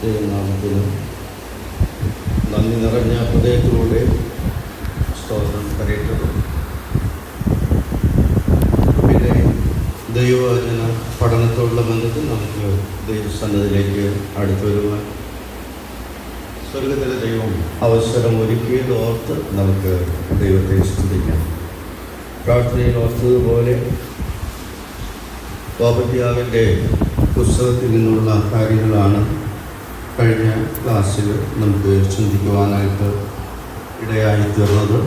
ദൈവനാമത്തിന് നന്ദി നിറഞ്ഞ ഹൃദയത്തിലൂടെ സ്തോത്രം കരയട്ടത്. പിന്നെ ദൈവവചന പഠനത്തോടുള്ള ബന്ധത്തിൽ നമുക്ക് ദൈവസന്നിധിയിലേക്ക് അടുത്തു വരുവാൻ സ്വർഗത്തിലെ ദൈവം അവസരം ഒരുക്കിയത് ഓർത്ത് നമുക്ക് ദൈവത്തെ സ്തുതിക്കാം. പ്രാർത്ഥനയിൽ ഓർത്തതുപോലെ ഓബദ്യാവിൻ്റെ പുസ്തകത്തിൽ നിന്നുള്ള കാര്യങ്ങളാണ് കഴിഞ്ഞ ക്ലാസ്സിൽ നമുക്ക് ചിന്തിക്കുവാനായിട്ട് ഇടയായിത്തീർന്നത്.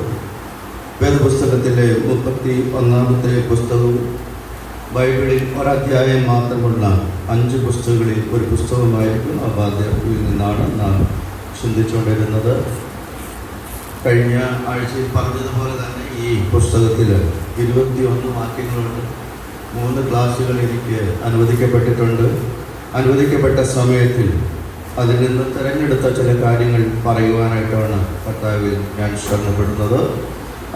വേദപുസ്തകത്തിലെ 31-ാമത്തെ പുസ്തകവും ബൈബിളിൽ ഒരധ്യായം മാത്രമുള്ള 5 പുസ്തകങ്ങളിൽ ഒരു പുസ്തകമായിരിക്കും. അബാദ്യയിൽ നിന്നാണ് നാം ചിന്തിച്ചുകൊണ്ടിരുന്നത്. കഴിഞ്ഞ ആഴ്ചയിൽ പറഞ്ഞതുപോലെ തന്നെ ഈ പുസ്തകത്തിൽ 21 വാക്യങ്ങളുണ്ട്. 3 ക്ലാസ്സുകൾ എനിക്ക് അനുവദിക്കപ്പെട്ടിട്ടുണ്ട്. അനുവദിക്കപ്പെട്ട സമയത്തിൽ അതിൽ നിന്ന് തിരഞ്ഞെടുത്ത ചില കാര്യങ്ങൾ പറയുവാനായിട്ടാണ് കർത്താവിൽ ഞാൻ ശ്രമപ്പെടുന്നത്.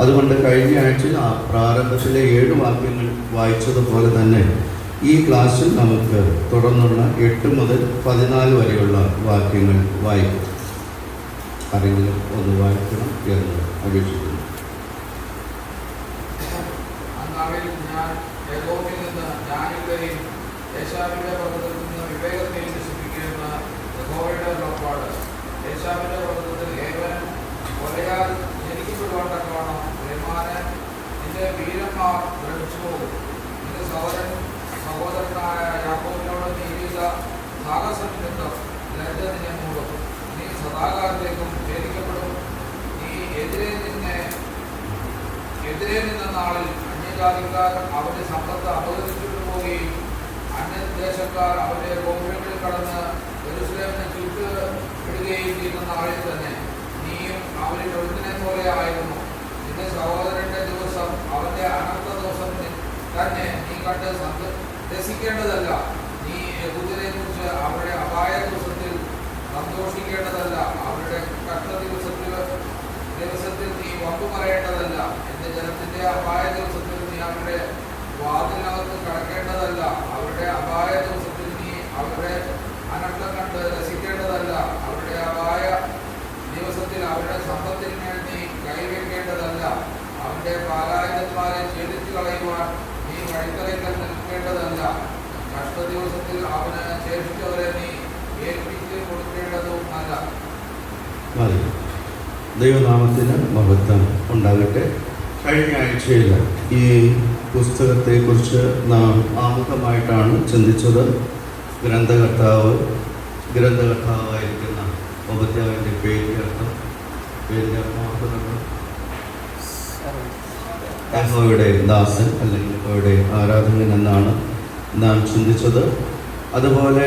അതുകൊണ്ട് കഴിഞ്ഞ ആഴ്ചയിൽ പ്രാരംഭത്തിലെ 7 വാക്യങ്ങൾ വായിച്ചതുപോലെ തന്നെ ഈ ക്ലാസ്സിൽ നമുക്ക് തുടർന്നുള്ള 8 മുതൽ 14 വരെയുള്ള വാക്യങ്ങൾ വായിക്കും. ആരെങ്കിലും ഒന്ന് വായിക്കണം എന്ന് അപേക്ഷിക്കുന്നു. വീരന്മാർ ഗ്രഹിച്ചു പോകും. നിന്റെ സഹോദരനായ യാക്കോബിനോട് നീ ചെയ്ത സാഹസം നിമിത്തം ലജ്ജ നിന്നെ മൂടും. നീ സദാകാലത്തേക്കും ഛേദിക്കപ്പെടും. നീ എതിരെ നിന്ന നാളിൽ അന്യജാതിക്കാർ അവന്റെ സമ്പത്ത് അപഹരിച്ചിട്ട് പോവുകയും അന്യദേശക്കാർ അവന്റെ ഗോപുരങ്ങളിൽ കടന്ന് യെരൂശലേമിനെ ചുറ്റുവിടുകയും ചെയ്യുന്ന നാളിൽ തന്നെ നീയും അവരിൽ ഒരുത്തിനെ പോലെ ആയിരുന്നു. നിന്റെ സഹോദരന്റെ ദിവസം അവന്റെ അനർത്ഥ ദിവസം തന്നെ നീ കണ്ട് രസിക്കേണ്ടതല്ല. നീ യഹൂദരെ കുറിച്ച് അവരുടെ അപായ ദിവസത്തിൽ സന്തോഷിക്കേണ്ടതല്ല. അവരുടെ കഷ്ട ദിവസത്തിൽ നീ വമ്പു പറയേണ്ടതല്ല. എന്റെ ജനത്തിന്റെ അപായ ദിവസത്തിൽ നീ അവരുടെ വാതിലിനകത്ത് കടക്കേണ്ടതല്ല. അവരുടെ അപായ ദിവസത്തിൽ നീ അവരുടെ അനർത്ഥം കണ്ട് രസിക്കേണ്ടതല്ല. അവരുടെ അപായ ദിവസത്തിൽ അവരുടെ സമ്പത്തിന്മേൽ നീ കൈവയ്ക്കേണ്ടതല്ല. അവന്റെ പാലായുധന്മാരെ ഛേദിച്ചു കളയുവാൻ നീ വഴിത്തറയ്ക്കൽ നിൽക്കേണ്ടതല്ല. കഷ്ട ദിവസത്തിൽ അവന് ശേഷിച്ചവരെ നീ ഏൽപ്പിച്ച് കൊടുക്കേണ്ടതും അല്ല. ദൈവനാമത്തിന് മഹത്വം ഉണ്ടാകട്ടെ. കഴിഞ്ഞ ആഴ്ചയിൽ ഈ പുസ്തകത്തെക്കുറിച്ച് നാം ആമുഖമായിട്ടാണ് ചിന്തിച്ചത്. ഗ്രന്ഥകർത്താവായിരിക്കുന്ന ഓബദ്യാവിൻ്റെ പേരിൻ്റെ അർത്ഥം യഹോവയുടെ ദാസൻ അല്ലെങ്കിൽ യഹോവയുടെ ആരാധകൻ എന്നാണ് നാം ചിന്തിച്ചത്. അതുപോലെ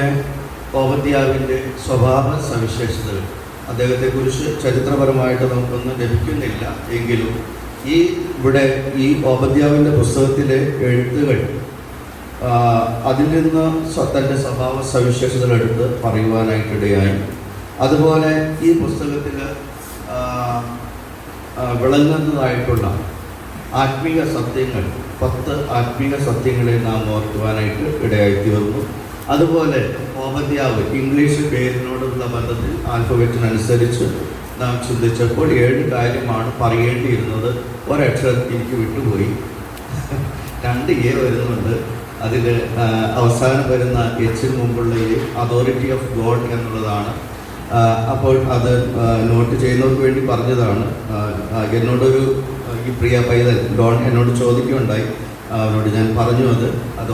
ഓബദ്യാവിൻ്റെ സ്വഭാവ സവിശേഷതകൾ, അദ്ദേഹത്തെക്കുറിച്ച് ചരിത്രപരമായിട്ട് നമുക്കൊന്നും ലഭിക്കുന്നില്ല. എങ്കിലും ഇവിടെ ഈ ഓബദ്യാവിൻ്റെ പുസ്തകത്തിലെ എഴുത്തുകൾ അതിൽ നിന്ന് തൻ്റെ സ്വഭാവ സവിശേഷതകൾ എടുത്ത് പറയുവാനായിട്ടിടയായി. അതുപോലെ ഈ പുസ്തകത്തിൽ വിളങ്ങുന്നതായിട്ടുള്ള ആത്മീക സത്യങ്ങൾ, 10 ആത്മീക സത്യങ്ങളെ നാം ഓർക്കുവാനായിട്ട് ഇടയായിത്തീർന്നു. അതുപോലെ ഓബദ്യാവ് ഇംഗ്ലീഷ് പേരിനോടുള്ള ബന്ധത്തിൽ ആൽഫബറ്റിനനുസരിച്ച് നാം ചിന്തിച്ചപ്പോൾ 7 കാര്യമാണ് പറയേണ്ടിയിരുന്നത്. ഒരക്ഷരം എനിക്ക് വിട്ടുപോയി. 2 എ വരുന്നുണ്ട്. അതിൽ അവസാനം വരുന്ന എച്ചിന് മുമ്പുള്ള അതോറിറ്റി ഓഫ് ഗോഡ് എന്നുള്ളതാണ്. അപ്പോൾ അത് നോട്ട് ചെയ്യുന്നവർക്ക് വേണ്ടി പറഞ്ഞതാണ്. എന്നോടൊരു ഈ പ്രിയ പൈതൽ ഡോൺ എന്നോട് ചോദിക്കുകയുണ്ടായി. അവനോട് ഞാൻ പറഞ്ഞു അത്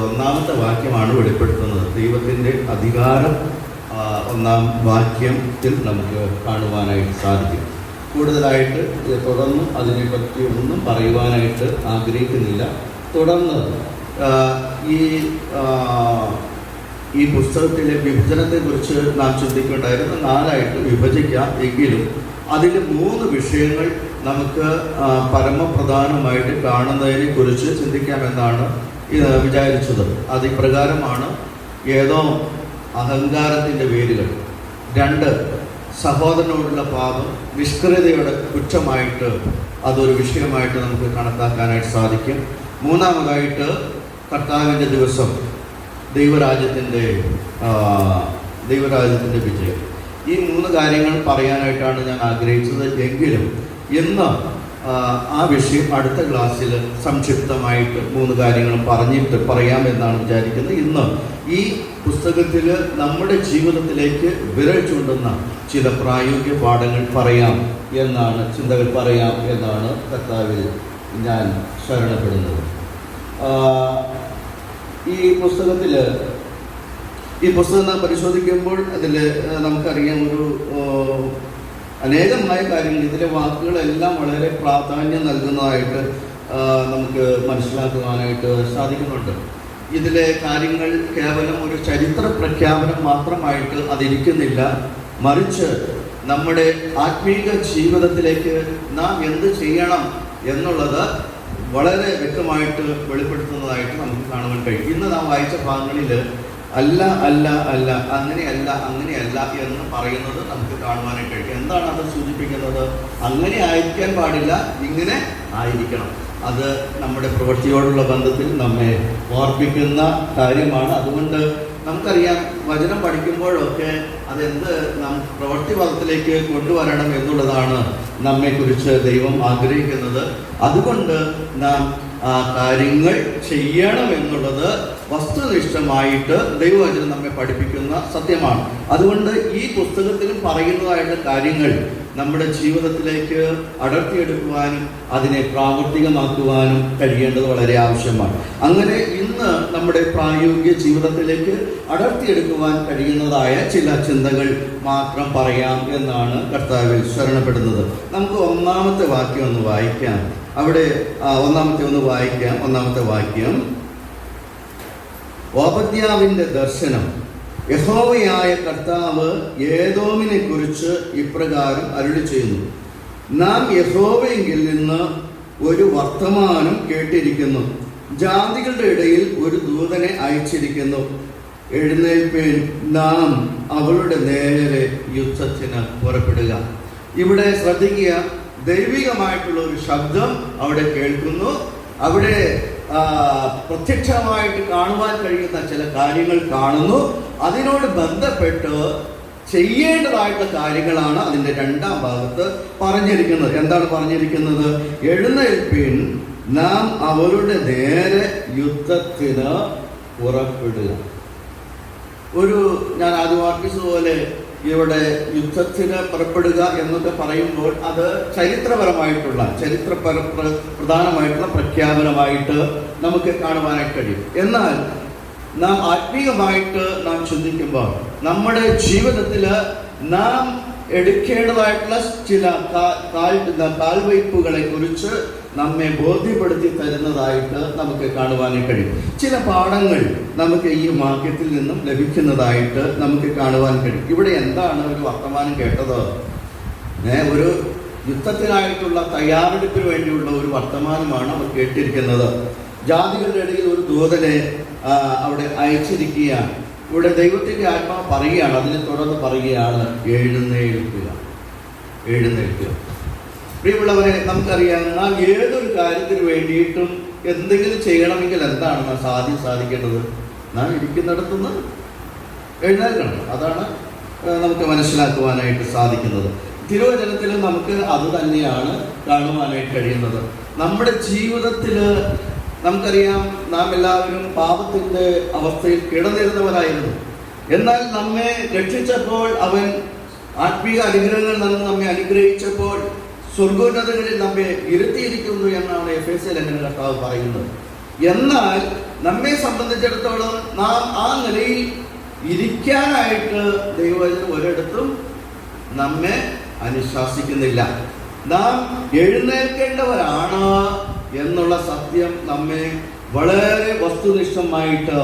1-ാമത്തെ വാക്യമാണ് വെളിപ്പെടുത്തുന്നത്. ദൈവത്തിൻ്റെ അധികാരം 1-ാം വാക്യത്തിൽ നമുക്ക് കാണുവാനായിട്ട് സാധിക്കും. കൂടുതലായിട്ട് തുടർന്ന് അതിനെപ്പറ്റി ഒന്നും പറയുവാനായിട്ട് ആഗ്രഹിക്കുന്നില്ല. തുടർന്ന് ഈ പുസ്തകത്തിലെ വിഭജനത്തെക്കുറിച്ച് നാം ചിന്തിക്കുകയുണ്ടായിരുന്നു. 4ആയിട്ട് വിഭജിക്കാം. എങ്കിലും അതിൽ 3 വിഷയങ്ങൾ നമുക്ക് പരമപ്രധാനമായിട്ട് കാണുന്നതിനെ കുറിച്ച് ചിന്തിക്കാമെന്നാണ് വിചാരിച്ചത്. അതിപ്രകാരമാണ്: ഏതോ അഹങ്കാരത്തിൻ്റെ വേരുകൾ, 2 സഹോദരനോടുള്ള പാപം നിഷ്ക്രിയതയുടെ കുറ്റമായിട്ട് അതൊരു വിഷയമായിട്ട് നമുക്ക് കണക്കാക്കാനായിട്ട് സാധിക്കും. 3-ാമതായിട്ട് കർത്താവിൻ്റെ ദിവസം, ദൈവരാജ്യത്തിൻ്റെ ദൈവരാജ്യത്തിൻ്റെ വിജയം. ഈ 3 കാര്യങ്ങൾ പറയാനായിട്ടാണ് ഞാൻ ആഗ്രഹിച്ചത്. എങ്കിലും ഇന്ന് ആ വിഷയം അടുത്ത ക്ലാസ്സിൽ സംക്ഷിപ്തമായിട്ട് 3 കാര്യങ്ങൾ പറഞ്ഞിട്ട് പറയാമെന്നാണ് വിചാരിക്കുന്നത്. ഇന്ന് ഈ പുസ്തകത്തിൽ നമ്മുടെ ജീവിതത്തിലേക്ക് വിരൽ ചൂണ്ടുന്ന ചില പ്രായോഗിക പാഠങ്ങൾ പറയാം എന്നാണ്, ചിന്തകൾ പറയാം എന്നാണ് കർത്താവിൽ ഞാൻ ശരണപ്പെടുന്നത്. ഈ പുസ്തകം നാം പരിശോധിക്കുമ്പോൾ അതിൽ നമുക്കറിയാം അനേകമായ കാര്യങ്ങൾ, ഇതിലെ വാക്കുകളെല്ലാം വളരെ പ്രാധാന്യം നൽകുന്നതായിട്ട് നമുക്ക് മനസ്സിലാക്കുവാനായിട്ട് സാധിക്കുന്നുണ്ട്. ഇതിലെ കാര്യങ്ങൾ കേവലം ഒരു ചരിത്ര പ്രഖ്യാപനം മാത്രമായിട്ട് അതിരിക്കുന്നില്ല, മറിച്ച് നമ്മുടെ ആത്മീക ജീവിതത്തിലേക്ക് നാം എന്ത് ചെയ്യണം എന്നുള്ളത് വളരെ വ്യക്തമായിട്ട് വെളിപ്പെടുത്തുന്നതായിട്ട് നമുക്ക് കാണുവാൻ കഴിയും. ഇന്ന് നാം വായിച്ച ഭാഗങ്ങളിൽ അല്ല അല്ല അല്ല അങ്ങനെയല്ല അങ്ങനെയല്ല എന്ന് പറയുന്നത് നമുക്ക് കാണുവാനായിട്ട് കഴിയും. എന്താണ് അത് സൂചിപ്പിക്കുന്നത്? അങ്ങനെ ആയിരിക്കാൻ പാടില്ല, ഇങ്ങനെ ആയിരിക്കണം. അത് നമ്മുടെ പ്രവൃത്തിയോടുള്ള ബന്ധത്തിൽ നമ്മെ ഓർപ്പിക്കുന്ന കാര്യമാണ്. അതുകൊണ്ട് നമുക്കറിയാം, വചനം പഠിക്കുമ്പോഴൊക്കെ അതെന്ത് നാം പ്രവൃത്തി പദത്തിലേക്ക് കൊണ്ടുവരണം എന്നുള്ളതാണ് നമ്മെക്കുറിച്ച് ദൈവം ആഗ്രഹിക്കുന്നത്. അതുകൊണ്ട് നാം ആ കാര്യങ്ങൾ ചെയ്യണം എന്നുള്ളത് വസ്തുനിഷ്ഠമായിട്ട് ദൈവവചനം നമ്മെ പഠിപ്പിക്കുന്ന സത്യമാണ്. അതുകൊണ്ട് ഈ പുസ്തകത്തിലും പറയുന്നതായിട്ട് കാര്യങ്ങൾ നമ്മുടെ ജീവിതത്തിലേക്ക് അടർത്തിയെടുക്കുവാനും അതിനെ പ്രാവർത്തികമാക്കുവാനും കഴിയേണ്ടത് വളരെ ആവശ്യമാണ്. അങ്ങനെ ഇന്ന് നമ്മുടെ പ്രായോഗിക ജീവിതത്തിലേക്ക് അടർത്തിയെടുക്കുവാൻ കഴിയുന്നതായ ചില ചിന്തകൾ മാത്രം പറയാം എന്നാണ് കർത്താവിൽ ശരണപ്പെടുന്നത്. നമുക്ക് ഒന്നാമത്തെ വാക്യം ഒന്ന് വായിക്കാം. അവിടെ ഒന്നാമത്തെ വാക്യം, ഓബദ്യാവിന്റെ ദർശനം. യഹോവയായ കർത്താവ് ഏദോമിനെ കുറിച്ച് ഇപ്രകാരം അരുളി ചെയ്യുന്നു: നാം യഹോവയെങ്കിൽ നിന്ന് ഒരു വർത്തമാനം കേട്ടിരിക്കുന്നു. ജാതികളുടെ ഇടയിൽ ഒരു ദൂതനെ അയച്ചിരിക്കുന്നു. എഴുന്നേൽപ്പേൻ, നാം അവളുടെ നേരെ യുദ്ധത്തിന് പുറപ്പെടുക. ഇവിടെ ശ്രദ്ധിക്കുക, ദൈവികമായിട്ടുള്ള ഒരു ശബ്ദം അവിടെ കേൾക്കുന്നു. അവിടെ പ്രത്യക്ഷമായിട്ട് കാണുവാൻ കഴിയുന്ന ചില കാര്യങ്ങൾ കാണുന്നു. അതിനോട് ബന്ധപ്പെട്ട് ചെയ്യേണ്ടതായിട്ടുള്ള കാര്യങ്ങളാണ് അതിൻ്റെ 2ാം ഭാഗത്ത് പറഞ്ഞിരിക്കുന്നത്. എന്താണ് പറഞ്ഞിരിക്കുന്നത്? എഴുന്നേൽപ്പിൻ, നാം അവരുടെ നേരെ യുദ്ധത്തിന് പുറപ്പെടുക. ഞാൻ ആദ്യം ഓർപ്പിച്ചതുപോലെ ഇവിടെ യുദ്ധത്തിന് പുറപ്പെടുക എന്നൊക്കെ പറയുമ്പോൾ അത് ചരിത്രപരമായിട്ടുള്ള പ്രധാനമായിട്ടുള്ള പ്രഖ്യാപനമായിട്ട് നമുക്ക് കാണുവാനായിട്ട് കഴിയും. എന്നാൽ നാം ആത്മീയമായിട്ട് നാം ചിന്തിക്കുമ്പോൾ നമ്മുടെ ജീവിതത്തിൽ നാം എടുക്കേണ്ടതായിട്ടുള്ള ചില കാൽവയ്പ്പുകളെ കുറിച്ച് നമ്മെ ബോധ്യപ്പെടുത്തി തരുന്നതായിട്ട് നമുക്ക് കാണുവാനായി കഴിയും. ചില പാഠങ്ങൾ നമുക്ക് ഈ വാക്യത്തിൽ നിന്നും ലഭിക്കുന്നതായിട്ട് നമുക്ക് കാണുവാൻ കഴിയും. ഇവിടെ എന്താണ് ഒരു വർത്തമാനം കേട്ടത്? ഒരു യുദ്ധത്തിനായിട്ടുള്ള തയ്യാറെടുപ്പിന് വേണ്ടിയുള്ള ഒരു വർത്തമാനമാണ് അവർ കേട്ടിരിക്കുന്നത്. ജാതികളുടെ ഇടയിൽ ഒരു ദൂതനെ അവിടെ അയച്ചിരിക്കുകയാണ്. ഇവിടെ ദൈവത്തിൻ്റെ ആത്മാവ് പറയുകയാണ്, അതിനെ തുടർന്ന് പറയുകയാണ്, എഴുന്നേൽക്കുക. പ്രിയമുള്ളവരെ, നമുക്കറിയാം, നാം ഏതൊരു കാര്യത്തിന് വേണ്ടിയിട്ടും എന്തെങ്കിലും ചെയ്യണമെങ്കിൽ എന്താണ് നാം സാധിക്കേണ്ടത്? നാം ഇരിക്കുന്നിടത്തുനിന്ന് എഴുന്നേൽക്കണം. അതാണ് നമുക്ക് മനസ്സിലാക്കുവാനായിട്ട് സാധിക്കുന്നത്. തിരുവചനത്തിൽ നമുക്ക് അത് തന്നെയാണ് കാണുവാനായിട്ട് കഴിയുന്നത്. നമ്മുടെ ജീവിതത്തിൽ നമുക്കറിയാം, നാം എല്ലാവരും പാപത്തിൻ്റെ അവസ്ഥയിൽ കിടന്നിരുന്നവരായിരുന്നു. എന്നാൽ നമ്മെ രക്ഷിച്ചപ്പോൾ, അവൻ ആത്മീയ അനുഗ്രഹങ്ങൾ നമ്മെ അനുഗ്രഹിച്ചപ്പോൾ സ്വർഗോന്നതങ്ങളിൽ നമ്മെ ഇരുത്തിയിരിക്കുന്നു എന്നാണ് എഫേസ്യർ ലേഖന കർത്താവ് പറയുന്നത്. എന്നാൽ നമ്മെ സംബന്ധിച്ചിടത്തോളം നാം ആ നിലയിൽ ഇരിക്കാനായിട്ട് ദൈവവചനം ഒരിടത്തും നമ്മെ അനുശാസിക്കുന്നില്ല. നാം എഴുന്നേൽക്കേണ്ടവരാണ് എന്നുള്ള സത്യം നമ്മെ വളരെ വസ്തുനിഷ്ഠമായിട്ട്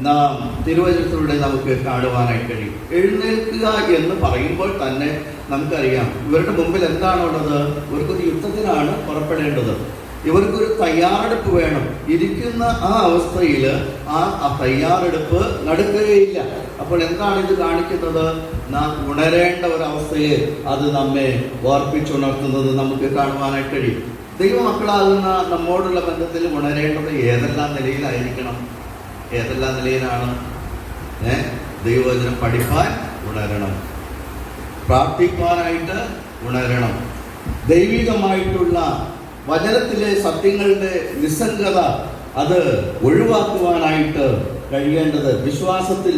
നാം തിരുവചനത്തിലൂടെ നമുക്ക് കാണുവാനായിട്ട് കഴിയും. എഴുന്നേൽക്കുക എന്ന് പറയുമ്പോൾ തന്നെ നമുക്കറിയാം, ഇവരുടെ മുമ്പിൽ എന്താണുള്ളത്? ഇവർക്കൊരു യുദ്ധത്തിനാണ് പുറപ്പെടേണ്ടത്. ഇവർക്കൊരു തയ്യാറെടുപ്പ് വേണം. ഇരിക്കുന്ന ആ അവസ്ഥയിൽ ആ തയ്യാറെടുപ്പ് നടക്കുകയില്ല. അപ്പോൾ എന്താണ് ഇത് കാണിക്കുന്നത്? നാം ഉണരേണ്ട ഒരവസ്ഥയെ അത് നമ്മെ ഓർപ്പിച്ചുണർത്തുന്നത് നമുക്ക് കാണുവാനായിട്ട് കഴിയും. ദൈവമക്കളാകുന്ന നമ്മോടുള്ള ബന്ധത്തിൽ ഉണരേണ്ടത് ഏതെല്ലാം നിലയിലായിരിക്കണം? ഏതെല്ലാം നിലയിലാണ്? ദൈവവചനം പഠിപ്പാൻ ഉണരണം, പ്രാർത്ഥിപ്പാനായിട്ട് ഉണരണം. ദൈവികമായിട്ടുള്ള വചനത്തിലെ സത്യങ്ങളുടെ നിസ്സംഗത അത് ഒഴിവാക്കുവാനായിട്ട് കഴിയേണ്ടത്, വിശ്വാസത്തിൽ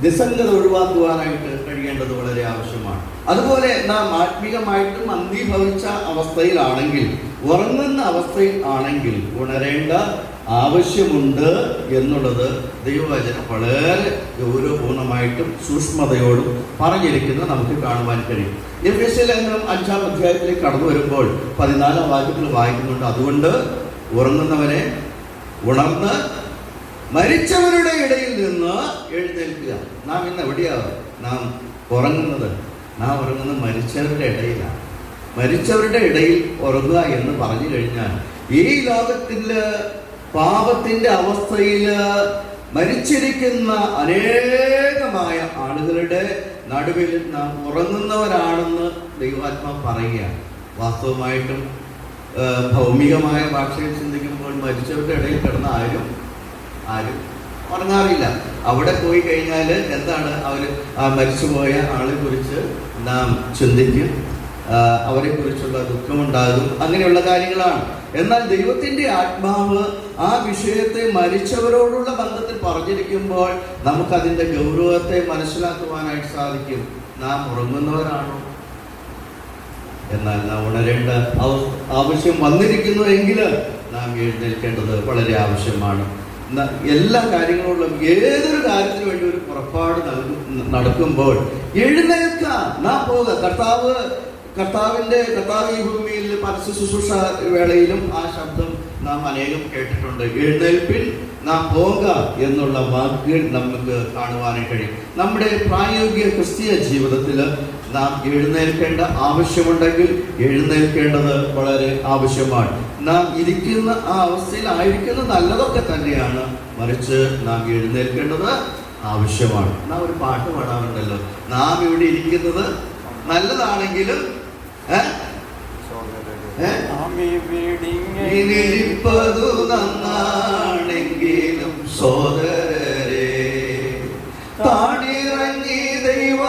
നിസ്സംഗത ഒഴിവാക്കുവാനായിട്ട് കഴിയേണ്ടത് വളരെ ആവശ്യമാണ്. അതുപോലെ നാം ആത്മീകമായിട്ടും അന്ധീഭവിച്ച അവസ്ഥയിലാണെങ്കിൽ, ഉറങ്ങുന്ന അവസ്ഥയിൽ ആണെങ്കിൽ ഉണരേണ്ട ആവശ്യമുണ്ട് എന്നുള്ളത് ദൈവവചനം വളരെ ഗൗരവപൂർണമായിട്ടും സൂക്ഷ്മതയോടും പറഞ്ഞിരിക്കുന്നത് നമുക്ക് കാണുവാൻ കഴിയും. എഫേസ്യ ലേഖനം 5-ാം അധ്യായത്തിലേക്ക് കടന്നു വരുമ്പോൾ 14-ാം വാക്യത്തിൽ വായിക്കുന്നുണ്ട്, അതുകൊണ്ട് ഉറങ്ങുന്നവനെ ഉണർന്ന് മരിച്ചവരുടെ ഇടയിൽ നിന്ന് എഴുന്നേൽക്കുക. നാം ഇന്ന് എവിടെയാണ് നാം ഉറങ്ങുന്നത്? നാം ഉറങ്ങുന്നത് മരിച്ചവരുടെ ഇടയിലാണ്. മരിച്ചവരുടെ ഇടയിൽ ഉറങ്ങുക എന്ന് പറഞ്ഞു കഴിഞ്ഞാൽ ഈ ലോകത്തില് പാപത്തിന്റെ അവസ്ഥയിൽ മരിച്ചിരിക്കുന്ന അനേകമായ ആളുകളുടെ നടുവിൽ നാം ഉറങ്ങുന്നവരാണെന്ന് ദൈവാത്മാവ് പറയുകയാണ്. വാസ്തവമായിട്ടും ഭൗമികമായ ഭാഷയിൽ ചിന്തിക്കുമ്പോൾ മരിച്ചവരുടെ ഇടയിൽ കിടന്ന ആരും ഉറങ്ങാറില്ല. അവിടെ പോയി കഴിഞ്ഞാൽ എന്താണ് അവർ ആ മരിച്ചുപോയ ആളെ കുറിച്ച് നാം ചിന്തിക്കും, അവരെ കുറിച്ചുള്ള ദുഃഖമുണ്ടാകും, അങ്ങനെയുള്ള കാര്യങ്ങളാണ്. എന്നാൽ ദൈവത്തിന്റെ ആത്മാവ് ആ വിഷയത്തെ മരിച്ചവരോടുള്ള ബന്ധത്തിൽ പറഞ്ഞിരിക്കുമ്പോൾ നമുക്കതിൻ്റെ ഗൗരവത്തെ മനസ്സിലാക്കുവാനായിട്ട് സാധിക്കും. നാം ഉറങ്ങുന്നവരാണോ? എന്നാൽ നാം ഉണരേണ്ട ആവശ്യം വന്നിരിക്കുന്നു എങ്കിൽ നാം എഴുന്നേൽക്കേണ്ടത് വളരെ ആവശ്യമാണ്. എല്ലാ കാര്യങ്ങളോടും ഏതൊരു കാര്യത്തിന് വേണ്ടി ഒരു പുറപ്പാട് നടക്കുമ്പോൾ എഴുന്നേൽക്കാം, നാം പോവുക. കർത്താവ് ഈ ഭൂമിയിൽ പരസ്യ ശുശ്രൂഷ വേളയിലും ആ ശബ്ദം നാം അനേകം കേട്ടിട്ടുണ്ട്. എഴുന്നേൽപ്പിൽ നാം പോവുക എന്നുള്ള വാക്കുകൾ നമുക്ക് കാണുവാനായി കഴിയും. നമ്മുടെ പ്രായോഗിക ക്രിസ്തീയ ജീവിതത്തിൽ നാം എഴുന്നേൽക്കേണ്ട ആവശ്യമുണ്ടെങ്കിൽ എഴുന്നേൽക്കേണ്ടത് വളരെ ആവശ്യമാണ്. നാം ഇരിക്കുന്ന ആ അവസ്ഥയിൽ ആയിരിക്കുന്നത് നല്ലതൊക്കെ തന്നെയാണ്, മറിച്ച് നാം എഴുന്നേൽക്കേണ്ടത് ആവശ്യമാണ്. നാം ഒരു പാട്ട് പാടാറുണ്ടല്ലോ, നാം ഇവിടെ ഇരിക്കുന്നത് നല്ലതാണെങ്കിലും ഇനിരിപ്പതു നന്നാണെങ്കിലും സോദരരെ താണിറങ്ങി ദൈവ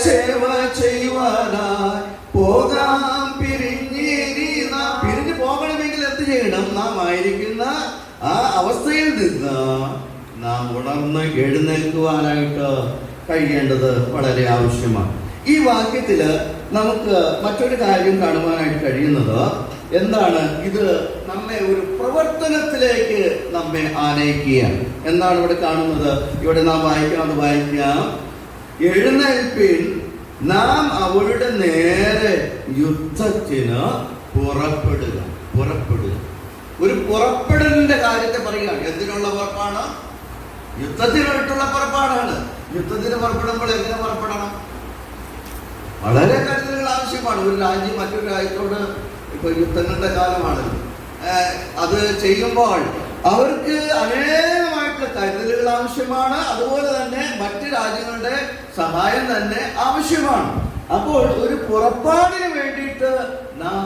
സേവ ചെയ്യുവാനായി പോകാം. പിരിഞ്ഞു പോകണമെങ്കിൽ എന്ത് ചെയ്യണം? നാം ആയിരിക്കുന്ന ആ അവസ്ഥയിൽ നിന്ന് നാം ഉണർന്ന് എഴുന്നേൽക്കുവാനായിട്ട് കഴിയേണ്ടത് വളരെ ആവശ്യമാണ്. ഈ വാക്യത്തില് നമുക്ക് മറ്റൊരു കാര്യം കാണുവാനായിട്ട് കഴിയുന്നത് എന്താണ്? ഇത് നമ്മെ ഒരു പ്രവർത്തനത്തിലേക്ക് നമ്മെ ആനയിക്കുകയാണ്. എന്താണ് ഇവിടെ കാണുന്നത്? ഇവിടെ നാം വായിക്കാം, എഴുന്നേൽപ്പിൻ, നാം അവരുടെ നേരെ യുദ്ധത്തിന് പുറപ്പെടുക. ഒരു പുറപ്പെടലിന്റെ കാര്യത്തെ പറയുകയാണ്. എന്തിനുള്ള പുറപ്പാണ്? യുദ്ധത്തിനായിട്ടുള്ള പുറപ്പാടാണ്. യുദ്ധത്തിന് പുറപ്പെടുമ്പോൾ എങ്ങനെ പുറപ്പെടണം? വളരെ കരുതലുകൾ ആവശ്യമാണ്. ഒരു രാജ്യം മറ്റൊരു രാജ്യത്തോട്, ഇപ്പൊ യുദ്ധങ്ങളുടെ കാലമാണല്ലോ, അത് ചെയ്യുമ്പോൾ അവർക്ക് അനേകമായിട്ടുള്ള കരുതലുകൾ ആവശ്യമാണ്. അതുപോലെ തന്നെ മറ്റ് രാജ്യങ്ങളുടെ സഹായം തന്നെ ആവശ്യമാണ്. അപ്പോൾ ഒരു പുറപ്പാടിന് വേണ്ടിയിട്ട് നാം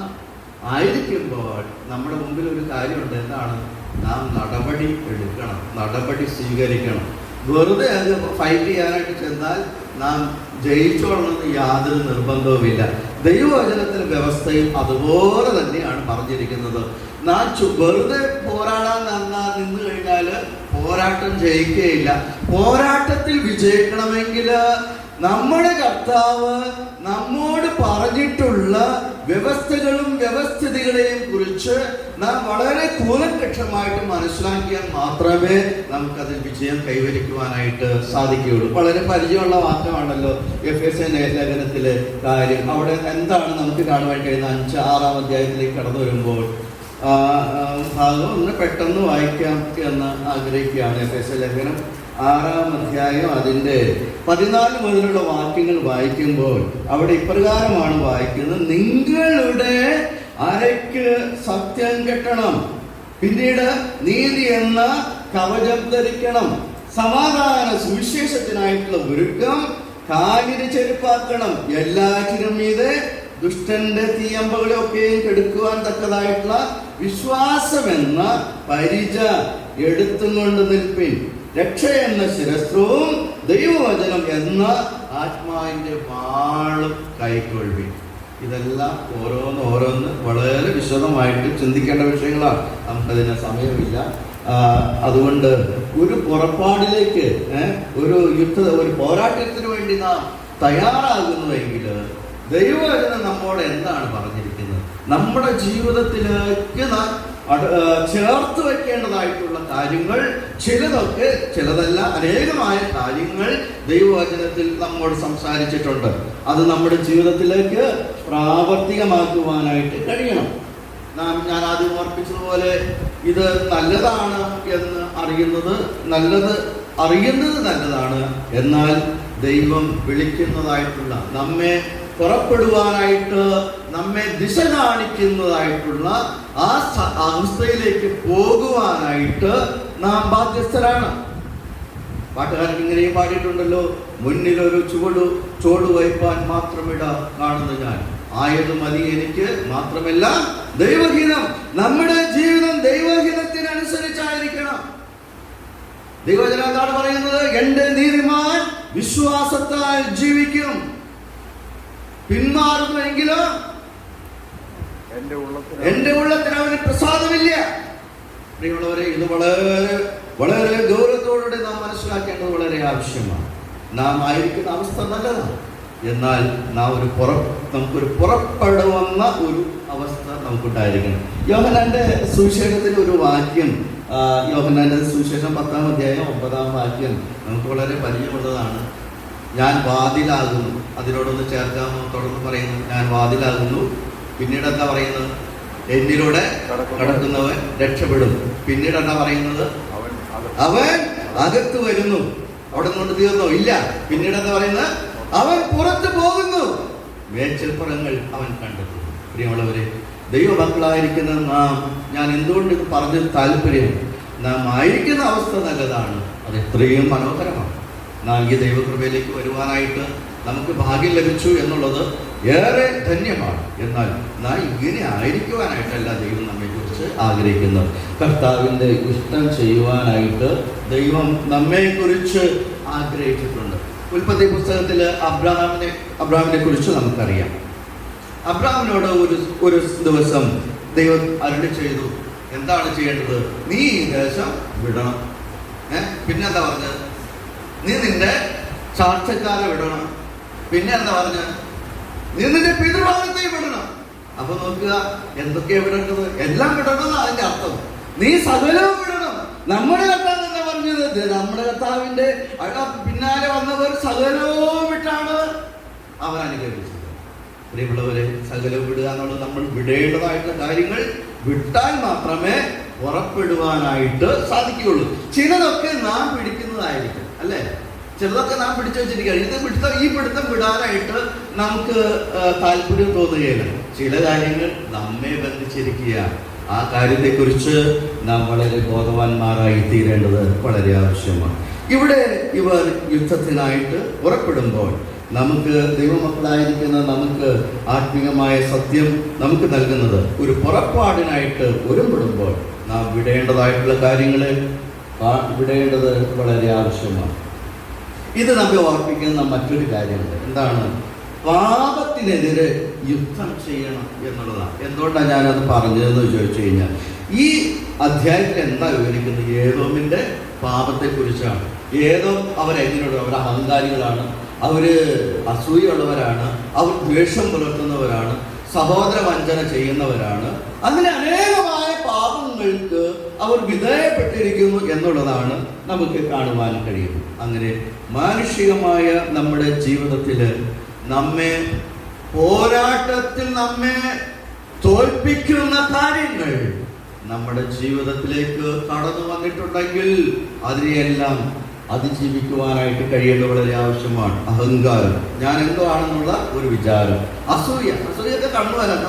ആയിരിക്കുമ്പോൾ നമ്മുടെ മുമ്പിൽ ഒരു കാര്യമുണ്ട്. എന്താണ്? നാം നടപടി എടുക്കണം, നടപടി സ്വീകരിക്കണം. വെറുതെ അത് ഫൈറ്റ് ചെയ്യാനായിട്ട് ചെന്നാൽ നാം ജയിച്ചോളണമെന്ന് യാതൊരു നിർബന്ധവുമില്ല. ദൈവവചനത്തിലെ വ്യവസ്ഥയും അതുപോലെ തന്നെയാണ് പറഞ്ഞിരിക്കുന്നത്. നാം വെറുതെ പോരാടാൻ നിന്ന് കഴിഞ്ഞാൽ പോരാട്ടം ജയിക്കുകയില്ല. പോരാട്ടത്തിൽ വിജയിക്കണമെങ്കിൽ നമ്മുടെ കർത്താവ് നമ്മോട് പറഞ്ഞിട്ടുള്ള വ്യവസ്ഥകളും വ്യവസ്ഥിതികളെയും കുറിച്ച് നാം വളരെ കൂലങ്കക്ഷമായിട്ട് മനസ്സിലാക്കിയാൽ മാത്രമേ നമുക്കതിൽ വിജയം കൈവരിക്കുവാനായിട്ട് സാധിക്കുകയുള്ളൂ. വളരെ പരിചയമുള്ള വാക്യമാണല്ലോ എഫേസ്യ ലേഖനത്തിലെ കാര്യം. അവിടെ എന്താണ് നമുക്ക് കാണുവാൻ കഴിയുന്ന? 5-6 അധ്യായത്തിലേക്ക് കടന്നു വരുമ്പോൾ ഭാഗം ഒന്ന് പെട്ടെന്ന് വായിക്കാം എന്ന് ആഗ്രഹിക്കുകയാണ്. എഫേസ്യ ലേഖനം 6-ാം അധ്യായം അതിൻ്റെ 14 മുതലുള്ള വാക്യങ്ങൾ വായിക്കുമ്പോൾ അവിടെ ഇപ്രകാരമാണ് വായിക്കുന്നത്: നിങ്ങളുടെ അരയ്ക്ക് സത്യം കെട്ടണം, പിന്നീട് നീതി എന്ന കവചം ധരിക്കണം, സമാധാന സുവിശേഷത്തിനായിട്ടുള്ള ഒരുക്കം കാലിന് ചെരുപ്പാക്കണം, എല്ലാറ്റിനും മീതെ ദുഷ്ടന്റെ തീയമ്പകളെയൊക്കെയും കെടുക്കുവാൻ തക്കതായിട്ടുള്ള വിശ്വാസം എന്ന പരിച എടുത്തും കൊണ്ട് നിൽപ്പിൻ. രക്ഷ എന്ന ശിരസ്ത്രവും ദൈവവചനം എന്ന ആത്മാവിന്റെ വാളും കൈക്കൊള്ളുവിൻ. ഇതെല്ലാം ഓരോന്ന് വളരെ വിശദമായിട്ട് ചിന്തിക്കേണ്ട വിഷയങ്ങളാണ്. നമുക്കതിന് സമയമില്ല. അതുകൊണ്ട് ഒരു പുറപ്പാടിലേക്ക് ഒരു പോരാട്ടത്തിന് വേണ്ടി നാം തയ്യാറാകുന്നുവെങ്കിൽ ദൈവവചനം നമ്മോട് എന്താണ് പറഞ്ഞിരിക്കുന്നത്, നമ്മുടെ ജീവിതത്തിലേക്ക് നാം ചേർത്ത് വെക്കേണ്ടതായിട്ടുള്ള കാര്യങ്ങൾ ചിലതല്ല അനേകമായ കാര്യങ്ങൾ ദൈവവചനത്തിൽ നമ്മോട് സംസാരിച്ചിട്ടുണ്ട്. അത് നമ്മുടെ ജീവിതത്തിലേക്ക് പ്രാവർത്തികമാക്കുവാനായിട്ട് കഴിയണം. ഞാൻ ആദ്യം ഓർപ്പിച്ചതുപോലെ ഇത് നല്ലതാണ് എന്ന് അറിയുന്നത് നല്ലതാണ്. എന്നാൽ ദൈവം വിളിക്കുന്നതായിട്ടുള്ള നമ്മെ പുറപ്പെടുവാനായിട്ട് നമ്മെ ദിശ കാണിക്കുന്നതായിട്ടുള്ള ആ അവസ്ഥയിലേക്ക് പോകുവാനായിട്ട് നാം ബാധ്യസ്ഥരാണ്. പാട്ടുകാരൻ ഇങ്ങനെയും പാടിയിട്ടുണ്ടല്ലോ, മുന്നിലൊരു ചോട് വയ്പാൻ മാത്രമിട കാണുന്നു ഞാൻ, ആയത് മതി എനിക്ക് മാത്രമല്ല ദൈവഹിതം. നമ്മുടെ ജീവിതം ദൈവഹിതത്തിനനുസരിച്ചായിരിക്കണം. ദൈവവചനം എന്താണ് പറയുന്നത്? എന്റെ നീതിമാൻ വിശ്വാസത്താൽ ജീവിക്കും, പിന്മാറുന്നുവെങ്കിലോ എന്റെ ഉള്ളത്തിന് അവന് പ്രസാദമില്ല. പ്രിയമുള്ളവരെ, ഇത് വളരെ ഗൗരവത്തോടെ നാം മനസ്സിലാക്കേണ്ടത് വളരെ ആവശ്യമാണ്. നാം ആയിരിക്കുന്ന അവസ്ഥ നല്ലതാണ്, എന്നാൽ നമുക്കൊരു പുറപ്പെടുവന്ന ഒരു അവസ്ഥ നമുക്കുണ്ടായിരിക്കണം. യോഹന്നാന്റെ സുവിശേഷത്തിന് ഒരു വാക്യം, യോഹന്നാന്റെ സുവിശേഷം 10-ാം അധ്യായം 9-ാം വാക്യം നമുക്ക് വളരെ പരിചയമുള്ളതാണ്. ഞാൻ വാതിലാകുന്നു. അതിനോടൊന്ന് ചേർക്കാമോ? തുടർന്ന് പറയുന്നു, ഞാൻ വാതിലാകുന്നു. പിന്നീട് എന്താ പറയുന്നത്? എന്നിലൂടെ കടക്കുന്നവൻ രക്ഷപ്പെടും. പിന്നീട് എന്താ പറയുന്നത്? അവൻ അകത്ത് വരുന്നു. അവിടെ നിന്നുകൊണ്ട് തീർന്നോ? ഇല്ല. പിന്നീട് എന്താ പറയുന്നത്? അവൻ പുറത്തു പോകുന്നു, മേച്ചിൽപ്പുറങ്ങൾ അവൻ കണ്ടെത്തുന്നു. പ്രിയമുള്ളവരെ, ദൈവമക്കളായിരിക്കുന്ന ഞാൻ എന്തുകൊണ്ട് ഇത് പറഞ്ഞത് താല്പര്യം, നാം ആയിരിക്കുന്ന അവസ്ഥ നല്ലതാണ്, അത് എത്രയും മനോഹരമാണ്. നാം ഈ ദൈവകൃപയിലേക്ക് വരുവാനായിട്ട് നമുക്ക് ഭാഗ്യം ലഭിച്ചു എന്നുള്ളത് ഏറെ ധന്യമാണ്. എന്നാൽ നാം ഇങ്ങനെ ആയിരിക്കുവാനായിട്ടല്ല ദൈവം നമ്മെക്കുറിച്ച് ആഗ്രഹിക്കുന്നത്. കർത്താവിൻ്റെ ഇഷ്ടം ചെയ്യുവാനായിട്ട് ദൈവം നമ്മെക്കുറിച്ച് ആഗ്രഹിച്ചിട്ടുണ്ട്. ഉൽപ്പത്തി പുസ്തകത്തിൽ അബ്രാമിനെ കുറിച്ച് നമുക്കറിയാം. അബ്രാമിനോട് ഒരു ദിവസം ദൈവം അരുളി ചെയ്തു, എന്താണ് ചെയ്യേണ്ടത്? നീ ഈ ദേശം വിടണം. പിന്നെന്താ പറഞ്ഞത്? നീ നിന്റെ ചാർച്ചക്കാരെ വിടണം. പിന്നെ എന്താ പറഞ്ഞത്? നീ നിന്റെ പിതൃഭവനത്തെ വിടണം. അപ്പൊ നോക്കുക, എന്തൊക്കെയാ വിടേണ്ടത്? എല്ലാം വിടണം. അതിന്റെ അർത്ഥം നീ സകലവും വിടണം. നമ്മുടെ കർത്താവ് എന്താ പറഞ്ഞത്? നമ്മുടെ കർത്താവിന്റെ പിന്നാലെ വന്നവർ സകലവും വിട്ടാണ് അവർ അനുഗ്രഹിച്ചത്. പ്രിയമുള്ളവരെ, സകലവും വിടുക എന്നുള്ളത് നമ്മൾ വിടേണ്ടതായിട്ടുള്ള കാര്യങ്ങൾ വിട്ടാൽ മാത്രമേ പുറപ്പെടുവാനായിട്ട് സാധിക്കുകയുള്ളൂ. ചിലതൊക്കെ നാം പിടിക്കുന്നതായിരിക്കും, അല്ലേ? ചിലതൊക്കെ നാം പിടിച്ചു വെച്ചിരിക്കുകയാണ്. ഈ പിടുത്തം വിടാനായിട്ട് നമുക്ക് താല്പര്യം തോന്നുകയില്ല. ചില കാര്യങ്ങൾ നമ്മെ ബന്ധിച്ചിരിക്കുകയാണ്. ആ കാര്യത്തെക്കുറിച്ച് നാം വളരെ ബോധവാന്മാരായി തീരേണ്ടത് വളരെ ആവശ്യമാണ്. ഇവിടെ ഇവർ യുദ്ധത്തിനായിട്ട് പുറപ്പെടുമ്പോൾ നമുക്ക് ദൈവമക്കളായിരിക്കുന്ന നമുക്ക് ആത്മീയമായ സത്യം നമുക്ക് നൽകുന്നത്, ഒരു പുറപ്പാടിനായിട്ട് ഒരുമ്പെടുമ്പോൾ നാം വിടേണ്ടതായിട്ടുള്ള കാര്യങ്ങളെ വിടേണ്ടത് വളരെ ആവശ്യമാണ്. ഇത് നമ്മെ ഓർപ്പിക്കുന്ന മറ്റൊരു കാര്യമുണ്ട്. എന്താണ്? പാപത്തിനെതിരെ യുദ്ധം ചെയ്യണം എന്നുള്ളതാണ്. എന്തുകൊണ്ടാണ് ഞാനത് പറഞ്ഞതെന്ന് ചോദിച്ചു കഴിഞ്ഞാൽ, ഈ അധ്യായത്തിൽ എന്താ വിവരിക്കുന്നത്? ഏദോമിന്റെ പാപത്തെക്കുറിച്ചാണ്. ഏദോം അവരെങ്ങനെയുള്ള, അവർ അഹങ്കാരികളാണ്, അവര് അസൂയുള്ളവരാണ്, അവർ ദ്വേഷം പുലർത്തുന്നവരാണ്, സഹോദര വഞ്ചന ചെയ്യുന്നവരാണ്. അങ്ങനെ അനേകമായ പാപങ്ങൾക്ക് അവർ വിധേയപ്പെട്ടിരിക്കുന്നു എന്നുള്ളതാണ് നമുക്ക് കാണുവാൻ കഴിയുന്നത്. അങ്ങനെ മാനുഷികമായ നമ്മുടെ ജീവിതത്തിൽ പോരാട്ടത്തിൽ നമ്മെ തോൽപ്പിക്കുന്ന കാര്യങ്ങൾ നമ്മുടെ ജീവിതത്തിലേക്ക് കടന്നു വന്നിട്ടുണ്ടെങ്കിൽ അതിനെയെല്ലാം അതിജീവിക്കുവാനായിട്ട് കഴിയേണ്ടത് വളരെ ആവശ്യമാണ്. അഹങ്കാരം, ഞാൻ എന്തോ ആണെന്നുള്ള ഒരു വിചാരം, അസൂയൊക്കെ കടന്നു വരാം.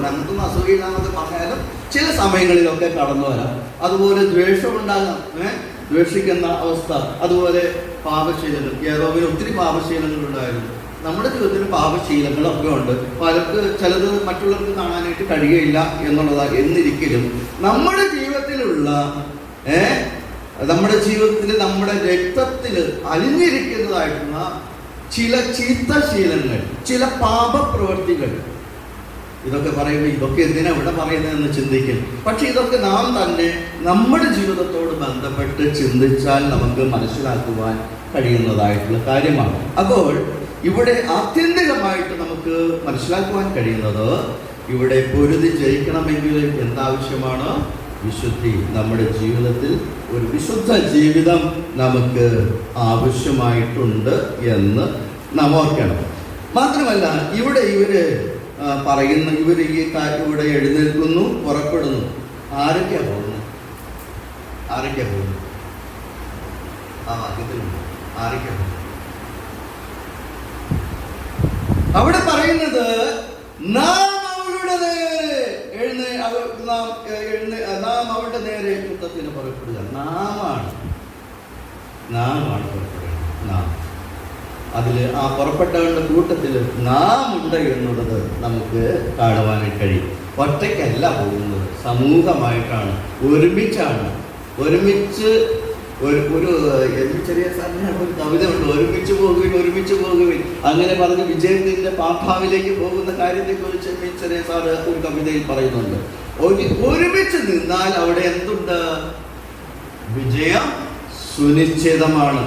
നമുക്കൊന്നും അസൂയില്ലാന്നൊക്കെ പറഞ്ഞാലും ചില സമയങ്ങളിലൊക്കെ കടന്നു വരാം. അതുപോലെ ദ്വേഷമുണ്ടാകാം, ദ്വേഷിക്കുന്ന അവസ്ഥ. അതുപോലെ പാപശീലങ്ങൾ, യാക്കോബിന് ഒത്തിരി പാപശീലങ്ങളുണ്ടായിരുന്നു. നമ്മുടെ ജീവിതത്തിൽ പാപശീലങ്ങളൊക്കെ ഉണ്ട്. പലർക്ക് ചിലത് മറ്റുള്ളവർക്ക് കാണാനായിട്ട് കഴിയുകയില്ല എന്നിരിക്കലും നമ്മുടെ ജീവിതത്തിലുള്ള നമ്മുടെ ജീവിതത്തിൽ, നമ്മുടെ രക്തത്തിൽ അലിഞ്ഞിരിക്കുന്നതായിട്ടുള്ള ചില ചീത്ത ശീലങ്ങൾ, ചില പാപപ്രവൃത്തികൾ. ഇതൊക്കെ പറയുമ്പോൾ ഇതൊക്കെ എന്തിനാ ഇവിടെ പറയുന്നതെന്ന് ചിന്തിക്കും. പക്ഷെ ഇതൊക്കെ നാം തന്നെ നമ്മുടെ ജീവിതത്തോട് ബന്ധപ്പെട്ട് ചിന്തിച്ചാൽ നമുക്ക് മനസ്സിലാക്കുവാൻ കഴിയുന്നതായിട്ടുള്ള കാര്യമാണ്. അപ്പോൾ ഇവിടെ ആത്യന്തികമായിട്ട് നമുക്ക് മനസ്സിലാക്കുവാൻ കഴിയുന്നത്, ഇവിടെ പൊരുതി ജയിക്കണമെങ്കിൽ എന്താവശ്യമാണ്? വിശുദ്ധി. നമ്മുടെ ജീവിതത്തിൽ ഒരു വിശുദ്ധ ജീവിതം നമുക്ക് ആവശ്യമായിട്ടുണ്ട് എന്ന് നാം ഓർക്കണം. മാത്രമല്ല ഇവിടെ പറയുന്ന ഈ കാര്യം ഇവിടെ എഴുന്നേൽക്കുന്നു, പുറപ്പെടുന്നു. ആരൊക്കെയാ പോകുന്നത്? ആ വാക്യത്തിലുണ്ട്. ആരൊക്കെയാ പോകുന്നത്? അവിടെ പറയുന്നത് നാം അവരുടെ നേരെ യുദ്ധത്തിന് പുറപ്പെടുക. നാമാണ് പുറപ്പെടുക. നാം അതിൽ ആ പുറപ്പെട്ടവരുടെ കൂട്ടത്തിൽ നാം ഉണ്ട് എന്നുള്ളത് നമുക്ക് കാണുവാനായി കഴിയും. ഒറ്റയ്ക്കല്ല പോകുന്നത്, സമൂഹമായിട്ടാണ്, ഒരുമിച്ച് ഒരു ചെറിയ സാറിന് ഒരു കവിത ഉണ്ട്, ഒരുമിച്ച് പോകുവിൻ. അങ്ങനെ പറഞ്ഞ് വിജയത്തിന്റെ പാഠാവിലേക്ക് പോകുന്ന കാര്യത്തെക്കുറിച്ച് ചെറിയ സാറ് ഒരു കവിതയിൽ പറയുന്നുണ്ട്. ഒരുമിച്ച് നിന്നാൽ അവിടെ എന്തുണ്ട്? വിജയം സുനിശ്ചിതമാണ്.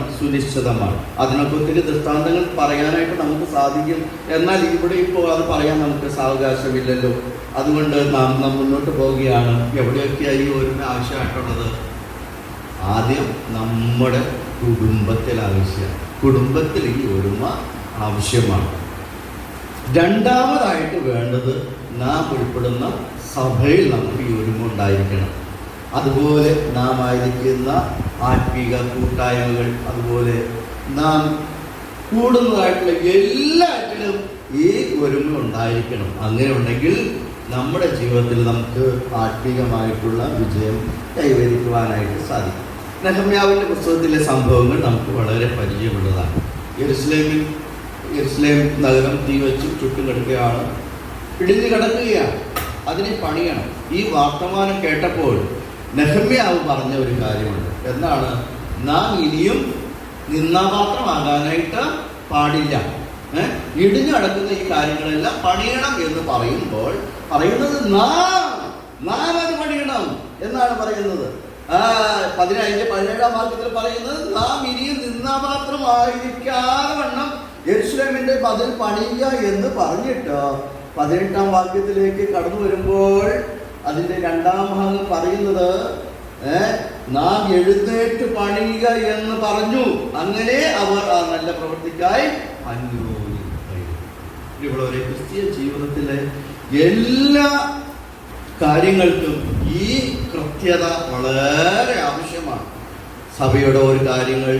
അതിനൊക്കെ ഒത്തിരി ദൃഷ്ടാന്തങ്ങൾ പറയാനായിട്ട് നമുക്ക് സാധിക്കും. എന്നാൽ ഇവിടെ ഇപ്പോൾ അത് പറയാൻ നമുക്ക് സാവകാശമില്ലല്ലോ. അതുകൊണ്ട് നാം മുന്നോട്ട് പോവുകയാണ്. എവിടെയൊക്കെയായി ഒരുമ ആവശ്യമായിട്ടുള്ളത്? ആദ്യം നമ്മുടെ കുടുംബത്തിൽ ഈ ഒരുമ ആവശ്യമാണ്. രണ്ടാമതായിട്ട് വേണ്ടത്, നാം ഉൾപ്പെടുന്ന സഭയിൽ നമുക്ക് ഈ ഒരുമ ഉണ്ടായിരിക്കണം. അതുപോലെ നാം ആയിരിക്കുന്ന ആത്മീക കൂട്ടായ്മകൾ, അതുപോലെ നാം കൂടുന്നതായിട്ടുള്ള എല്ലാറ്റിലും ഈ ഒരുമ ഉണ്ടായിരിക്കണം. അങ്ങനെ ഉണ്ടെങ്കിൽ നമ്മുടെ ജീവിതത്തിൽ നമുക്ക് ആത്മീകമായിട്ടുള്ള വിജയം കൈവരിക്കുവാനായിട്ട് സാധിക്കും. നെഹമ്യാവിൻ്റെ പുസ്തകത്തിലെ സംഭവങ്ങൾ നമുക്ക് വളരെ പരിചയമുള്ളതാണ്. യെരുശലേം നഗരം തീ വെച്ച് ചുട്ടുകിടക്കുകയാണ്, ഇടിഞ്ഞു കിടക്കുകയാണ്. അതിനെ പണിയണം. ഈ വർത്തമാനം കേട്ടപ്പോൾ നെഹമ്യാവ് പറഞ്ഞ ഒരു കാര്യമുണ്ട്. എന്താണ്? നാം ഇനിയും നിന്നാപാത്രമാകാനായിട്ട് പാടില്ല. ഇടിഞ്ഞു കിടക്കുന്ന ഈ കാര്യങ്ങളെല്ലാം പണിയണം എന്ന് പറയുമ്പോൾ പറയുന്നത് നാം അത് പണിയണം എന്നാണ് പറയുന്നത്. 17-ാം വാക്യത്തിൽ പറയുന്നത്, നാം ഇനിയും നിന്നാപാത്രമായിരിക്കാതെ വണ്ണം യെരുശലേമിന്റെ മതിൽ പണിയുക എന്ന് പറഞ്ഞിട്ട് 18-ാം വാക്യത്തിലേക്ക് കടന്നു വരുമ്പോൾ അതിന്റെ 2-ാം ഭാഗം പറയുന്നത്, നാം എഴുന്നേറ്റ് പണിയുക എന്ന് പറഞ്ഞു. അങ്ങനെ അവർ ആ നല്ല പ്രവൃത്തിക്കായി ഇവിടെ ഒരു ക്രിസ്തീയ ജീവിതത്തിലെ എല്ലാ കാര്യങ്ങൾക്കും ഈ കൃത്യത വളരെ ആവശ്യമാണ്. സഭയുടെ ഒരു കാര്യങ്ങൾ,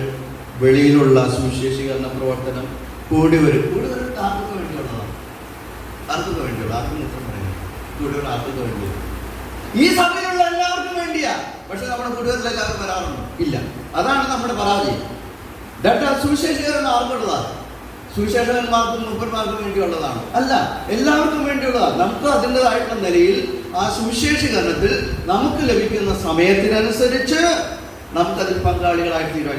വെളിയിലുള്ള സുവിശേഷീകരണ പ്രവർത്തനം, കൂടി വരും ആർക്കൊക്കെ വേണ്ടിയുള്ളതാണ്? ആർക്കും വേണ്ടി ഈ സഭയിലുള്ള എല്ലാവർക്കും വേണ്ടിയാ. പക്ഷെ നമ്മുടെ കുടുംബത്തിലേക്ക് അത് വരാറുണ്ടോ? ഇല്ല. അതാണ് നമ്മുടെ പരാജയം. സുവിശേഷീകരണം ആർക്കുള്ളതാണ്? സുവിശേഷകന്മാർക്കും മൂപ്പന്മാർക്കും വേണ്ടിയുള്ളതാണ്? അല്ല, എല്ലാവർക്കും വേണ്ടിയുള്ളതാണ്. നമുക്ക് അതിൻ്റെതായിട്ടുള്ള നിലയിൽ ആ സുവിശേഷീകരണത്തിൽ നമുക്ക് ലഭിക്കുന്ന സമയത്തിനനുസരിച്ച് നമുക്കതിൽ പങ്കാളികളായി തീരുവാൻ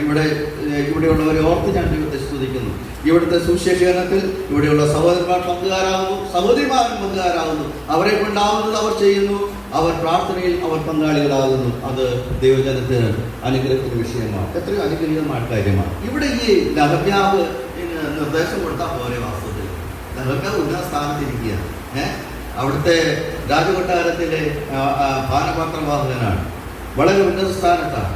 ഇവിടെയുള്ളവരെ ഓർത്ത് ഞാൻ ദൈവത്തെ സ്തുതിക്കുന്നു. ഇവിടുത്തെ സുവിശേഷീകരണത്തിൽ ഇവിടെയുള്ള സഹോദരന്മാർ പങ്കുകാരാകുന്നു, സഹോദരിമാരും പങ്കുകാരാകുന്നു. അവരെ കൊണ്ടാവുന്നത് അവർ ചെയ്യുന്നു, അവർ പ്രാർത്ഥനയിൽ അവർ പങ്കാളികളാകുന്നു. അത് ദൈവജനത്തിന് അനുഗ്രഹത്തിന് വിഷയമാണ്. എത്രയോ അനുഗ്രഹീതമായ കാര്യമാണ്. ഇവിടെ ഈ നെഹമ്യാവ് നിർദ്ദേശം കൊടുത്താൽ പോലെ വാസ്തവത്തിൽ നെഹമ്യാവ് ഉന്നത സ്ഥാനത്തിരിക്കുകയാണ്. അവിടുത്തെ രാജകൊട്ടാരത്തിലെ പാനപാത്രവാഹകനാണ്, വളരെ ഉന്നത സ്ഥാനത്താണ്.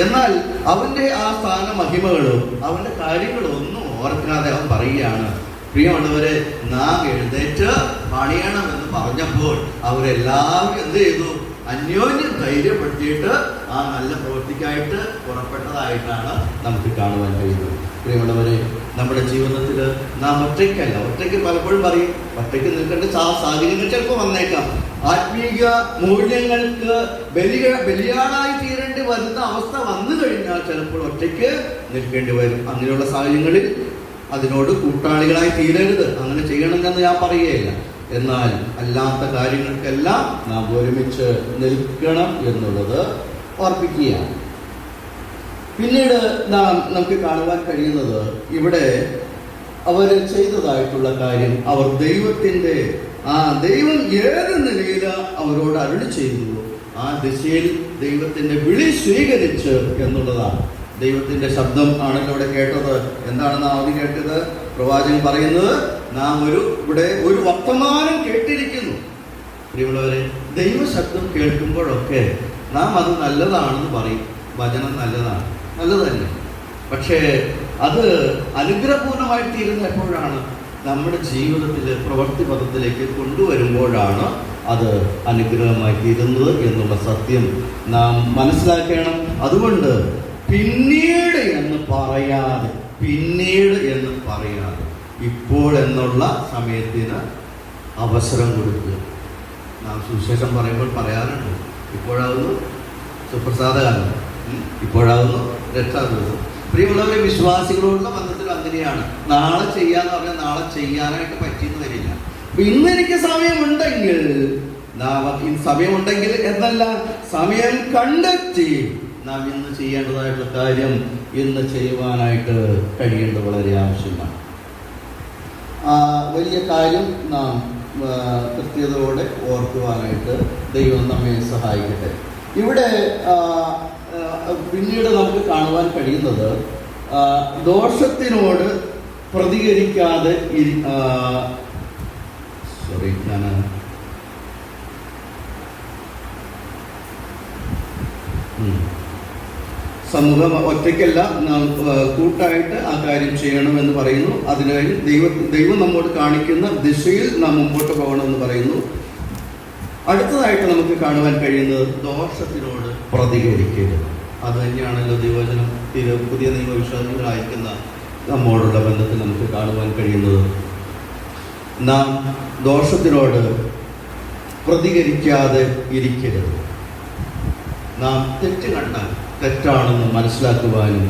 എന്നാൽ അവൻ്റെ ആ സ്ഥാന മഹിമകളും അവൻ്റെ കാര്യങ്ങളും ഒന്നും ഓർക്കാതെ അവൻ പറയുകയാണ്, പ്രിയമുള്ളവരെ, നാം എഴുന്നേറ്റ് പണിയണമെന്ന് പറഞ്ഞപ്പോൾ അവരെല്ലാവരും എന്ത് ചെയ്തു? അന്യോന്യം ധൈര്യപ്പെടുത്തിയിട്ട് ആ നല്ല പ്രവൃത്തിക്കായിട്ട് പുറപ്പെട്ടതായിട്ടാണ് നമുക്ക് കാണുവാൻ കഴിയുന്നത്. പ്രിയമുള്ളവരെ, നമ്മുടെ ജീവിതത്തിൽ നാം ഒറ്റയ്ക്ക് പലപ്പോഴും പറയും, ഒറ്റയ്ക്ക് നിൽക്കേണ്ട സാഹചര്യങ്ങൾ ചിലപ്പോൾ വന്നേക്കാം. ആത്മീയ മൂല്യങ്ങൾക്ക് ബലിയാടായി തീരേണ്ടി വരുന്ന അവസ്ഥ വന്നു കഴിഞ്ഞാൽ ചിലപ്പോൾ ഒറ്റയ്ക്ക് നിൽക്കേണ്ടി വരും. അങ്ങനെയുള്ള സാഹചര്യങ്ങളിൽ അതിനോട് കൂട്ടാളികളായി തീരരുത്. അങ്ങനെ ചെയ്യണമെന്ന് ഞാൻ പറയുകയില്ല. എന്നാൽ അല്ലാത്ത കാര്യങ്ങൾക്കെല്ലാം നാം ഒരുമിച്ച് നിൽക്കണം എന്നുള്ളത് ഓർപ്പിക്കുകയാണ്. പിന്നീട് നമുക്ക് കാണുവാൻ കഴിയുന്നത് ഇവിടെ അവർ ചെയ്തതായിട്ടുള്ള കാര്യം, അവർ ദൈവത്തിൻ്റെ ദൈവം ഏത് നിലയിൽ അവരോട് അരുളി ചെയ്തു ആ ദിശയിൽ ദൈവത്തിൻ്റെ വിളി സ്വീകരിച്ച് എന്നുള്ളതാണ്. ദൈവത്തിൻ്റെ ശബ്ദം ആണല്ലോ ഇവിടെ കേട്ടത്. എന്താണ് നാം ആദ്യം കേട്ടത്? പ്രവാചകൻ പറയുന്നത്, നാം ഇവിടെ ഒരു വർത്തമാനം കേട്ടിരിക്കുന്നു. പ്രിയമുള്ളവരെ, ദൈവശബ്ദം കേൾക്കുമ്പോഴൊക്കെ നാം അത് നല്ലതാണെന്ന് പറയും. വചനം നല്ലതാണ്, നല്ലത് തന്നെ. പക്ഷേ അത് അനുഗ്രഹപൂർണമായി തീരുന്ന എപ്പോഴാണ്? നമ്മുടെ ജീവിതത്തിൽ പ്രവൃത്തി പദത്തിലേക്ക് കൊണ്ടുവരുമ്പോഴാണ് അത് അനുഗ്രഹമായി തീരുന്നത് എന്നുള്ള സത്യം നാം മനസ്സിലാക്കണം. അതുകൊണ്ട് പിന്നീട് എന്ന് പറയാതെ ഇപ്പോൾ എന്നുള്ള സമയത്തിന് അവസരം കൊടുക്കുക. നാം സുവിശേഷം പറയുമ്പോൾ പറയാറുണ്ട്, ഇപ്പോഴാവുന്നു സുപ്രസാദകാലം, ഇപ്പോഴാവുന്നു രക്ഷാദിവസം. പ്രിയമുള്ളവരെ, വിശ്വാസികളോടുള്ള ബന്ധത്തിൽ അങ്ങനെയാണ്. നാളെ ചെയ്യാന്ന് പറഞ്ഞാൽ നാളെ ചെയ്യാനായിട്ട് പറ്റിയെന്ന് വരില്ല. ഇന്ന് എനിക്ക് സമയമുണ്ടെങ്കിൽ എന്നല്ല, സമയം കണ്ടെത്തി നാം ഇന്ന് ചെയ്യേണ്ടതായിട്ടുള്ള കാര്യം ഇന്ന് ചെയ്യുവാനായിട്ട് കഴിയേണ്ടത് വളരെ ആവശ്യമാണ്. വലിയ കാര്യം നാം കൃത്യതയോടെ ഓർക്കുവാനായിട്ട് ദൈവം നമ്മെ സഹായിക്കട്ടെ. ഇവിടെ പിന്നീട് നമുക്ക് കാണുവാൻ കഴിയുന്നത്, ദോഷത്തിനോട് പ്രതികരിക്കാതെ സമൂഹം ഒറ്റയ്ക്കല്ല, നാം കൂട്ടായിട്ട് ആ കാര്യം ചെയ്യണമെന്ന് പറയുന്നു. അതിനായി ദൈവം നമ്മോട് കാണിക്കുന്ന ദിശയിൽ നാം മുമ്പോട്ട് പോകണമെന്ന് പറയുന്നു. അടുത്തതായിട്ട് നമുക്ക് കാണുവാൻ കഴിയുന്നത്, ദോഷത്തിനോട് പ്രതികരിക്കരുത്. അത് തന്നെയാണല്ലോ ദൈവവചനം പുതിയ നിയമവിശ്വാസികൾ അയക്കുന്ന നമ്മോടുള്ള ബന്ധത്തിൽ നമുക്ക് കാണുവാൻ കഴിയുന്നത്. നാം ദോഷത്തിനോട് പ്രതികരിക്കാതെ ഇരിക്കരുത്. നാം തെറ്റ് കണ്ടാൽ തെറ്റാണെന്ന് മനസ്സിലാക്കുവാനും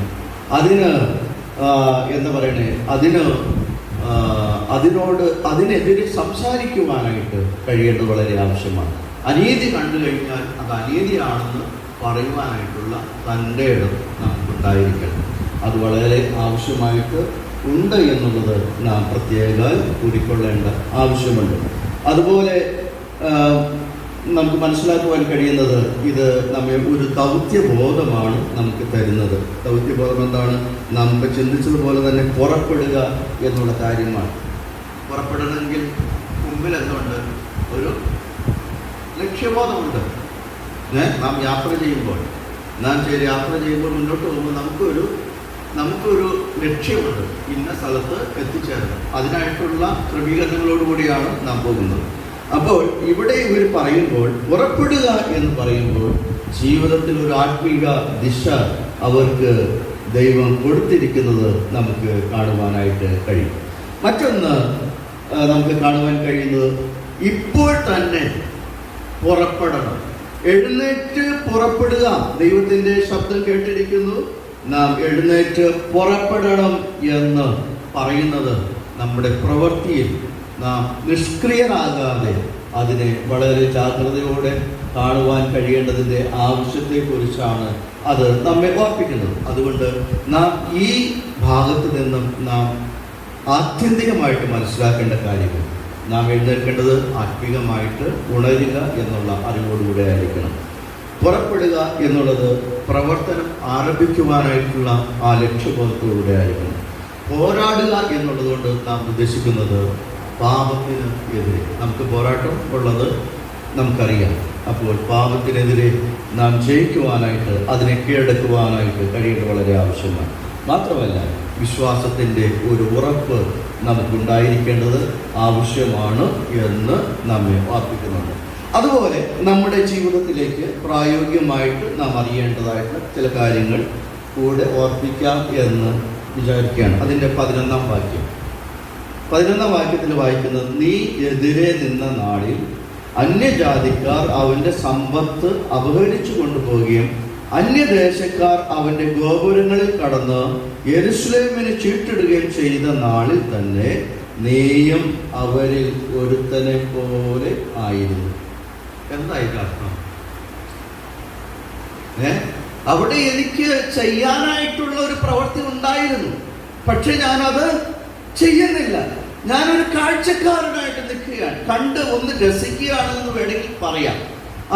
അതിനെതിരെ സംസാരിക്കുവാനായിട്ട് കഴിയേണ്ടത് വളരെ ആവശ്യമാണ്. അനീതി കണ്ടു കഴിഞ്ഞാൽ അത് അനീതിയാണെന്ന് പറയുവാനായിട്ടുള്ള തൻ്റെ ഇടം നമുക്കുണ്ടായിരിക്കണം. അത് വളരെ ആവശ്യമായിട്ട് ഉണ്ട് എന്നുള്ളത് നാം പ്രത്യേകം കൂടിക്കൊള്ളേണ്ട ആവശ്യമുണ്ട്. അതുപോലെ നമുക്ക് മനസ്സിലാക്കുവാൻ കഴിയുന്നത്, ഇത് നമ്മെ ഒരു ദൗത്യബോധമാണ് നമുക്ക് തരുന്നത്. ദൗത്യബോധം എന്താണ്? നമുക്ക് ചിന്തിച്ചതുപോലെ തന്നെ പുറപ്പെടുക എന്നുള്ള കാര്യമാണ്. പുറപ്പെടണമെങ്കിൽ മുമ്പിൽ എന്തുണ്ട്? ഒരു ലക്ഷ്യബോധമുണ്ട്. നാം യാത്ര ചെയ്യുമ്പോൾ മുന്നോട്ട് പോകുമ്പോൾ നമുക്കൊരു ലക്ഷ്യമുണ്ട്. ഇന്ന സ്ഥലത്ത് എത്തിച്ചേരണം. അതിനായിട്ടുള്ള ക്രമീകരണങ്ങളോടുകൂടിയാണ് നാം പോകുന്നത്. അപ്പോൾ ഇവിടെ ഇവർ പറയുമ്പോൾ, പുറപ്പെടുക എന്ന് പറയുമ്പോൾ, ജീവിതത്തിൽ ഒരു ആത്മീക ദിശ അവർക്ക് ദൈവം കൊടുത്തിരിക്കുന്നത് നമുക്ക് കാണുവാനായിട്ട് കഴിയും. മറ്റൊന്ന് നമുക്ക് കാണുവാൻ കഴിയുന്നത്, ഇപ്പോൾ തന്നെ പുറപ്പെടണം. എഴുന്നേറ്റ് പുറപ്പെടുക. ദൈവത്തിൻ്റെ ശബ്ദം കേട്ടിരിക്കുന്നു, നാം എഴുന്നേറ്റ് പുറപ്പെടണം എന്ന് പറയുന്നത് നമ്മുടെ പ്രവൃത്തിയിൽ നാം നിഷ്ക്രിയരാകാതെ അതിനെ വളരെ ജാഗ്രതയോടെ കാണുവാൻ കഴിയേണ്ടതിൻ്റെ ആവശ്യത്തെക്കുറിച്ചാണ് അത് നമ്മെ ഓർപ്പിക്കുന്നത്. അതുകൊണ്ട് നാം ഈ ഭാഗത്ത് നിന്നും നാം ആത്യന്തികമായിട്ട് മനസ്സിലാക്കേണ്ട കാര്യങ്ങൾ, നാം എഴുന്നേൽക്കേണ്ടത് ആത്മീകമായിട്ട് ഉണരുക എന്നുള്ള അറിവോടുകൂടെ ആയിരിക്കണം. പുറപ്പെടുക എന്നുള്ളത് പ്രവർത്തനം ആരംഭിക്കുവാനായിട്ടുള്ള ആ ലക്ഷ്യബോധത്തോടുകൂടെ ആയിരിക്കണം. പോരാടുക എന്നുള്ളത് കൊണ്ട് നാം ഉദ്ദേശിക്കുന്നത് പാപത്തിന് എതിരെ നമുക്ക് പോരാട്ടം ഉള്ളത് നമുക്കറിയാം. അപ്പോൾ പാപത്തിനെതിരെ നാം ജയിക്കുവാനായിട്ട്, അതിനെ കീഴടക്കുവാനായിട്ട് കഴിയേണ്ടത് വളരെ ആവശ്യമാണ്. മാത്രമല്ല, വിശ്വാസത്തിൻ്റെ ഒരു ഉറപ്പ് നമുക്കുണ്ടായിരിക്കേണ്ടത് ആവശ്യമാണ് എന്ന് നമ്മെ ഓർപ്പിക്കുന്നുണ്ട്. അതുപോലെ നമ്മുടെ ജീവിതത്തിലേക്ക് പ്രായോഗികമായിട്ട് നാം അറിയേണ്ടതായിട്ടുള്ള ചില കാര്യങ്ങൾ കൂടെ ഓർപ്പിക്കാം എന്ന് വിചാരിക്കുകയാണ്. അതിൻ്റെ 11-ാം വാക്യം. 11-ാം വാക്യത്തിൽ വായിക്കുന്നത്, നീ എതിരെ നിന്ന നാളിൽ അന്യജാതിക്കാർ അവൻ്റെ സമ്പത്ത് അപഹരിച്ചു കൊണ്ടുപോവുകയും അന്യദേശക്കാർ അവൻ്റെ ഗോപുരങ്ങളിൽ കടന്ന് യെരൂശലേമിന് ചീട്ടിടുകയും ചെയ്ത നാളിൽ തന്നെ നീയും അവരിൽ ഒരുത്തനെ പോലെ ആയിരുന്നു. എന്തായിട്ട് അർത്ഥം? അവിടെ എനിക്ക് ചെയ്യാനായിട്ടുള്ള ഒരു പ്രവൃത്തി ഉണ്ടായിരുന്നു, പക്ഷെ ഞാനത് ചെയ്യുന്നില്ല. ഞാനൊരു കാഴ്ചക്കാരനായിട്ട് നിൽക്കുകയാണ്, കണ്ട് ഒന്ന് രസിക്കുകയാണെന്ന് വേണമെങ്കിൽ പറയാം.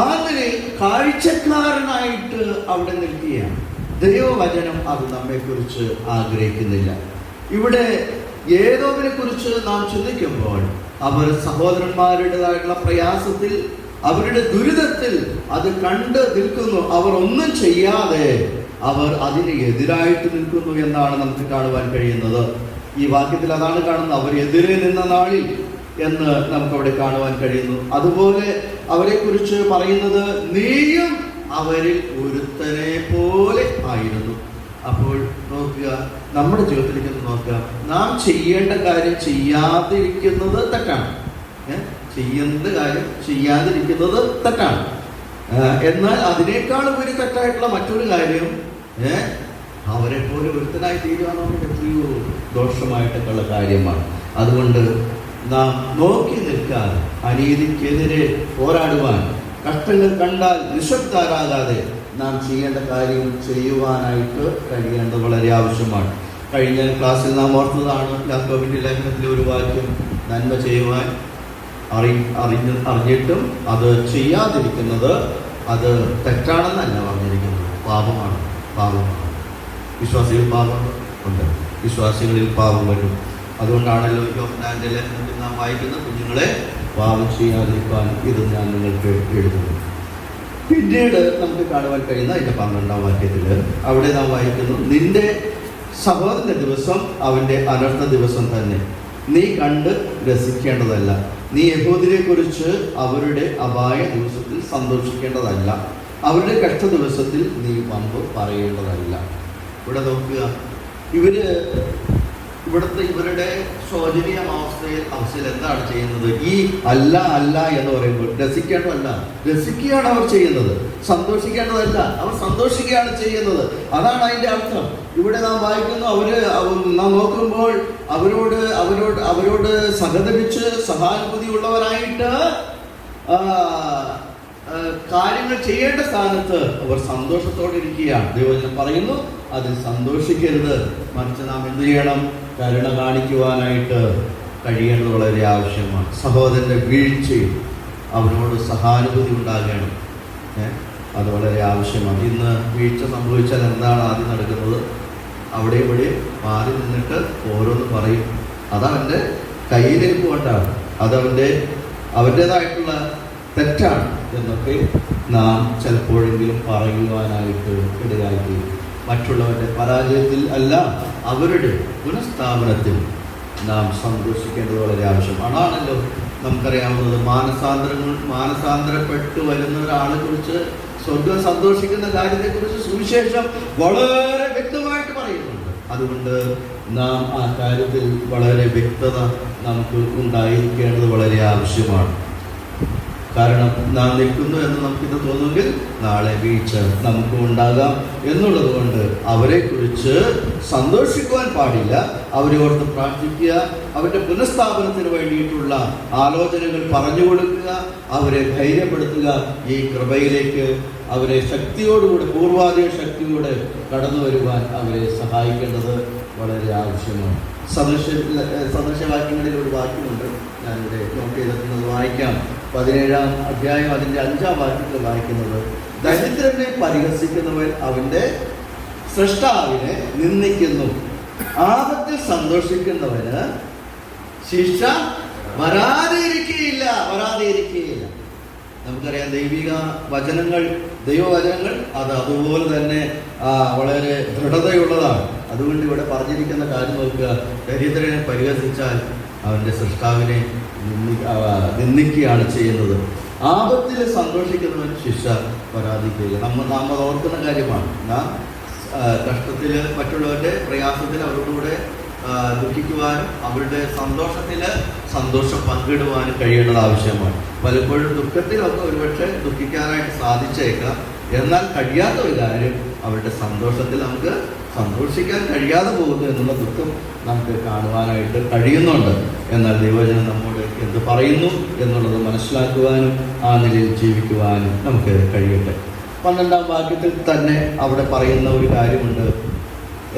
ആ നിലയിൽ കാഴ്ചക്കാരനായിട്ട് അവിടെ നിൽക്കുകയാണ്. ദൈവവചനം അത് നമ്മെക്കുറിച്ച് ആഗ്രഹിക്കുന്നില്ല. ഇവിടെ ഏതോവിനെ കുറിച്ച് നാം ചിന്തിക്കുമ്പോൾ അവർ സഹോദരന്മാരുടേതായിട്ടുള്ള പ്രയാസത്തിൽ, അവരുടെ ദുരിതത്തിൽ അത് കണ്ട് നിൽക്കുന്നു. അവർ ഒന്നും ചെയ്യാതെ അവർ അതിന് എതിരായിട്ട് നിൽക്കുന്നു എന്നാണ് നമുക്ക് കാണുവാൻ കഴിയുന്നത്. ഈ വാക്യത്തിൽ അതാണ് കാണുന്നത്, അവർ എതിരെ നിന്ന നാളിൽ എന്ന് നമുക്കവിടെ കാണുവാൻ കഴിയുന്നു. അതുപോലെ അവരെ കുറിച്ച് പറയുന്നത്, നീയും അവരിൽ ഒരുത്തനെ പോലെ ആയിരുന്നു. അപ്പോൾ നോക്കുക, നമ്മുടെ ജീവിതത്തിലേക്ക് നോക്കുക, നാം ചെയ്യേണ്ട കാര്യം ചെയ്യാതിരിക്കുന്നത് തെറ്റാണ്. ചെയ്യേണ്ട കാര്യം ചെയ്യാതിരിക്കുന്നത് തെറ്റാണ്. എന്നാൽ അതിനേക്കാൾ ഉപരി തെറ്റായിട്ടുള്ള മറ്റൊരു കാര്യം, അവരെ പോലെ ഒരുത്തനായി തീരുവാനുള്ള എത്രയോ ദോഷമായിട്ടൊക്കെയുള്ള കാര്യമാണ്. അതുകൊണ്ട് നാം നോക്കി നിൽക്കാതെ അനീതിക്കെതിരെ പോരാടുവാൻ, കഷ്ടങ്ങൾ കണ്ടാൽ നിശബ്ദരാകാതെ നാം ചെയ്യേണ്ട കാര്യം ചെയ്യുവാനായിട്ട് കഴിയേണ്ടത് വളരെ ആവശ്യമാണ്. കഴിഞ്ഞ ക്ലാസ്സിൽ നാം ഓർത്തതാണ് യാക്കോബിന്റെ ലേഖനത്തിലെ ഒരു വാക്യം, നന്മ ചെയ്യുവാൻ അറിഞ്ഞിട്ടും അത് ചെയ്യാതിരിക്കുന്നത് അത് തെറ്റാണെന്നല്ല പറഞ്ഞിരിക്കുന്നത്, പാപമാണ്. വിശ്വാസികൾ പാപം ഉണ്ട്, വിശ്വാസികളിൽ പാപം വരും. അതുകൊണ്ടാണല്ലോ യോഹന്നാന്റെ ലേഖനത്തിൽ നാം വായിക്കുന്ന, കുഞ്ഞുങ്ങളെ പാപം ചെയ്യാതിരിക്കാൻ ഇത് ഞാൻ നിങ്ങൾക്ക് എഴുതുന്നു. പിന്നീട് നമുക്ക് കാണുവാൻ കഴിയുന്ന അതിന്റെ 12-ാം വാക്യത്തിൽ അവിടെ നാം വായിക്കുന്നു, നിന്റെ സഹോദരന്റെ ദിവസം അവന്റെ അനർത്ഥ ദിവസം തന്നെ, നീ കണ്ട് രസിക്കേണ്ടതല്ല. നീ യഹൂദിനെ കുറിച്ച് അവരുടെ അപായ ദിവസത്തിൽ സന്തോഷിക്കേണ്ടതല്ല, അവരുടെ കഷ്ട ദിവസത്തിൽ നീ വമ്പ് പറയേണ്ടതല്ല. ഇവിടെ നോക്കുക, ഇവരുടെ ശോചനീയ അവസ്ഥയിൽ എന്താണ് ചെയ്യുന്നത്? ഈ അല്ല എന്ന് പറയുമ്പോൾ രസിക്കേണ്ടതല്ല, രസിക്കുകയാണ് അവർ ചെയ്യുന്നത്, സന്തോഷിക്കേണ്ടതല്ല, അവർ സന്തോഷിക്കുകയാണ് ചെയ്യുന്നത്. അതാണ് അതിന്റെ അർത്ഥം. ഇവിടെ നാം വായിക്കുന്നു, നാം നോക്കുമ്പോൾ അവരോട് സഹതപിച്ച് സഹാനുഭൂതി ഉള്ളവരായിട്ട് കാര്യങ്ങൾ ചെയ്യേണ്ട സ്ഥാനത്ത് അവർ സന്തോഷത്തോടെ ഇരിക്കുകയാണ്. ദൈവവചനം പറയുന്നു, അതിൽ സന്തോഷിക്കരുത്, മറിച്ച് നാം എന്ത് ചെയ്യണം? കരുണ കാണിക്കുവാനായിട്ട് കഴിയേണ്ടത് വളരെ ആവശ്യമാണ്. സഹോദരന്റെ വീഴ്ചയിൽ അവനോട് സഹാനുഭൂതി ഉണ്ടാകണം, അത് വളരെ ആവശ്യമാണ്. ഇന്ന് വീഴ്ച സംഭവിച്ചാൽ എന്താണ് ആദ്യം നടക്കുന്നത്? അവിടെ ഇവിടെ മാറി നിന്നിട്ട് ഓരോന്ന് പറയും. അതവൻ്റെ കയ്യിലേക്ക് കൊണ്ടാണ്, അവൻ്റേതായിട്ടുള്ള തെറ്റാണ് എന്നൊക്കെ നാം ചിലപ്പോഴെങ്കിലും പറയുവാനായിട്ട് ഇടയാക്കി. മറ്റുള്ളവരുടെ പരാജയത്തിൽ അല്ല, അവരുടെ പുനഃസ്ഥാപനത്തിൽ നാം സന്തോഷിക്കേണ്ടത് വളരെ ആവശ്യമാണ്. ആണല്ലോ നമുക്കറിയാവുന്നത്, മാനസാന്തരപ്പെട്ടു വരുന്ന ഒരാളെ കുറിച്ച്, സ്വർഗം സന്തോഷിക്കുന്ന കാര്യത്തെക്കുറിച്ച് സുവിശേഷം വളരെ വ്യക്തമായിട്ട് പറയുന്നുണ്ട്. അതുകൊണ്ട് നാം ആ കാര്യത്തിൽ വളരെ വ്യക്തത നമുക്ക് ഉണ്ടായിരിക്കേണ്ടത് വളരെ ആവശ്യമാണ്. കാരണം നാം നിൽക്കുന്നു എന്ന് നമുക്കിത് തോന്നുമെങ്കിൽ നാളെ വീഴ്ച നമുക്കും ഉണ്ടാകാം എന്നുള്ളത് കൊണ്ട് അവരെ കുറിച്ച് സന്തോഷിക്കുവാൻ പാടില്ല. അവരെ ഓർത്ത് പ്രാർത്ഥിക്കുക, അവരുടെ പുനഃസ്ഥാപനത്തിന് വേണ്ടിയിട്ടുള്ള ആലോചനകൾ പറഞ്ഞു കൊടുക്കുക, അവരെ ധൈര്യപ്പെടുത്തുക. ഈ കൃപയിലേക്ക് അവരെ ശക്തിയോടുകൂടെ, പൂർവാധിക ശക്തിയോടെ കടന്നു വരുവാൻ അവരെ സഹായിക്കേണ്ടത് വളരെ ആവശ്യമാണ്. സദൃശവാക്യങ്ങളിൽ ഒരു വാക്യമുണ്ട്, ഞാനിവിടെ നോട്ട് ചെയ്തിട്ടുള്ളത് വായിക്കാം. 17-ാം അധ്യായം അതിൻ്റെ 5-ാം വാക്യത്തിൽ വായിക്കുന്നത്, ദരിദ്രനെ പരിഹസിക്കുന്നവൻ അവൻ്റെ സൃഷ്ടാവിനെ നിന്ദിക്കുന്നു, ആപത്തിൽ സന്തോഷിക്കുന്നവന് ശിക്ഷ വരാതെയിരിക്കുകയില്ല. നമുക്കറിയാം, ദൈവവചനങ്ങൾ അത് അതുപോലെ തന്നെ വളരെ ദൃഢതയുള്ളതാണ്. അതുകൊണ്ട് ഇവിടെ പറഞ്ഞിരിക്കുന്ന കാര്യം നോക്കുക, ദരിദ്രനെ പരിഹസിച്ചാൽ അവൻ്റെ സൃഷ്ടാവിനെ നിന്ദിക്കുകയാണ് ചെയ്യുന്നത്. ആപത്തിൽ സന്തോഷിക്കുന്നവൻ ശിക്ഷ വരാതിരിക്കുകയില്ല. നാം അത് ഓർക്കുന്ന കാര്യമാണ്. നാം കഷ്ടത്തിൽ, മറ്റുള്ളവരുടെ പ്രയാസത്തിൽ അവരോടുകൂടെ ദുഃഖിക്കുവാനും അവരുടെ സന്തോഷത്തിൽ സന്തോഷം പങ്കിടുവാനും കഴിയേണ്ടത് ആവശ്യമാണ്. പലപ്പോഴും ദുഃഖത്തിലൊക്കെ ഒരുപക്ഷെ ദുഃഖിക്കാനായിട്ട് സാധിച്ചേക്കാം, എന്നാൽ കഴിയാത്ത ഒരു കാര്യം അവരുടെ സന്തോഷത്തിൽ നമുക്ക് സന്തോഷിക്കാൻ കഴിയാതെ പോകുന്നു എന്നുള്ള ദുഃഖം നമുക്ക് കാണുവാനായിട്ട് കഴിയുന്നുണ്ട്. എന്നാൽ ദൈവവചനം നമ്മോട് എന്ത് പറയുന്നു എന്നുള്ളത് മനസ്സിലാക്കുവാനും ആ നിലയിൽ ജീവിക്കുവാനും നമുക്ക് കഴിയട്ടെ. 12-ാം വാക്യത്തിൽ തന്നെ അവിടെ പറയുന്ന ഒരു കാര്യമുണ്ട്.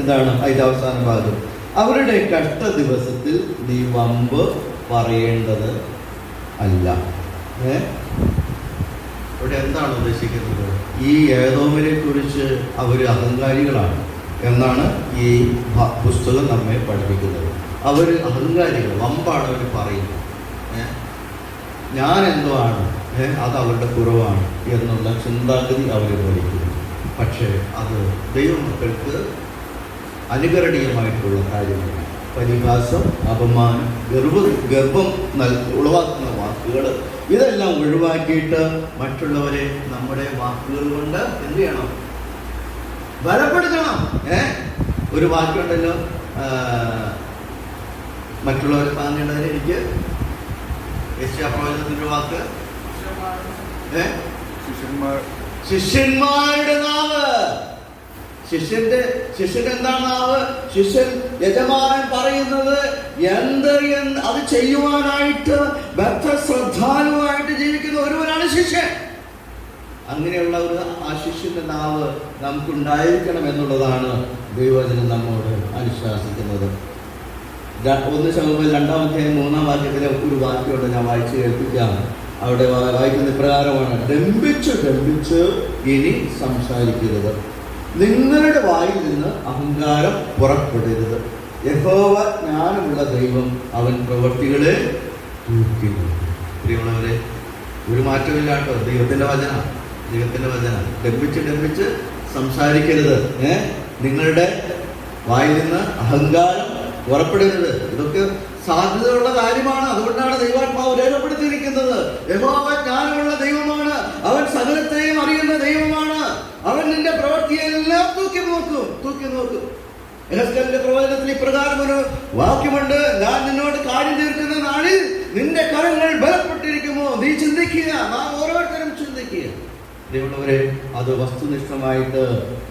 എന്താണ് അതിൻ്റെ അവസാന ഭാഗം? അവരുടെ കഷ്ട ദിവസത്തിൽ നീ വമ്പ് പറയേണ്ടത് അല്ല. ഇവിടെ എന്താണ് ഉദ്ദേശിക്കുന്നത്? ഈ ഏദോമിനെ കുറിച്ച് അവർ അഹങ്കാരികളാണ് എന്നാണ് ഈ പുസ്തകം നമ്മെ പഠിപ്പിക്കുന്നത്. അവർ അഹങ്കാരികൾ, വമ്പാണ് അവർ പറയുന്നത്. ഞാൻ എന്തോ ആണ്, അത് അവരുടെ കുറവാണ് എന്നുള്ള ചിന്താഗതി അവർ പഠിക്കുന്നു. പക്ഷേ അത് ദൈവമക്കൾക്ക് അനുകരണീയമായിട്ടുള്ള കാര്യമാണ്. പരിഹാസം, അപമാനം, ഗർഭം ഉളവാക്കുന്ന വാക്കുകൾ, ഇതെല്ലാം ഒഴിവാക്കിയിട്ട് മറ്റുള്ളവരെ നമ്മുടെ വാക്കുകൾ കൊണ്ട് എന്ത് ചെയ്യണം? ബലപ്പെടുത്തണം. ഒരു വാക്കുണ്ടല്ലോ, മറ്റുള്ളവരെ താങ്ങേണ്ടതിന് എനിക്ക് യശയാപ്രവചനത്തിന്റെ വാക്ക്, ശിഷ്യന്മാരുടെ നാവ്. ശിഷ്യൻ എന്താണ് നാവ്? ശിഷ്യൻ യജമാനൻ പറയുന്നത് അത് ചെയ്യുവാനായിട്ട് ശ്രദ്ധാലുവായിട്ട് ജീവിക്കുന്ന ഒരുവനാണ് ശിഷ്യൻ. അങ്ങനെയുള്ള ആ ശിഷ്യന്റെ നാവ് നമുക്കുണ്ടായിരിക്കണം എന്നുള്ളതാണ് ദൈവവചനം നമ്മോട് അനുശാസിക്കുന്നത്. 1 ശമൂവേൽ 2-ാം അധ്യായം 3-ാം വാക്യത്തിലെ ഒരു വാക്യമുണ്ട്, ഞാൻ വായിച്ചു കേൾപ്പിക്കാം. അവിടെ വായിക്കുന്ന പ്രകാരമാണ്: ഡംഭിച്ച് ഇനി സംസാരിക്കരുത്, നിങ്ങളുടെ വായിൽ നിന്ന് അഹങ്കാരം പുറപ്പെടരുത്. യഹോവ ജ്ഞാനമുള്ള ദൈവം, അവൻ പ്രവൃത്തികളെ തൂക്കുന്നു. പ്രിയമുള്ളവരെ, ഒരു മാറ്റമില്ല കേട്ടോ. ദൈവത്തിന്റെ വചന ഡംഭിച്ച് സംസാരിക്കരുത്. നിങ്ങളുടെ വായിൽ നിന്ന് അഹങ്കാരം പുറപ്പെടരുത്. ഇതൊക്കെ സാധ്യതയുള്ള കാര്യമാണ്. അതുകൊണ്ടാണ് ദൈവാത്മാവ് രേഖപ്പെടുത്തിയിരിക്കുന്നത്. യഹോവ ജ്ഞാനമുള്ള ദൈവമാണ്, അവൻ സകലത്തെയും അറിയുന്ന ദൈവമാണ്. അവൻ നിന്റെ പ്രവൃത്തിയെല്ലാം തൂക്കി നോക്കും. യെഹെസ്കേലിന്റെ പ്രവചനത്തിൽ ഇപ്രകാരം ഒരു വാക്യമുണ്ട്: ഞാൻ നിന്നോട് കാര്യം തീർക്കുന്ന നാളിൽ നിന്റെ കരങ്ങൾ ബലപ്പെട്ടിരിക്കുമോ? നീ ചിന്തിക്കുക, നാം ഓരോരുത്തരും ചിന്തിക്കുക. ദൈവമുള്ളവരെ, അത് വസ്തുനിഷ്ഠമായിട്ട്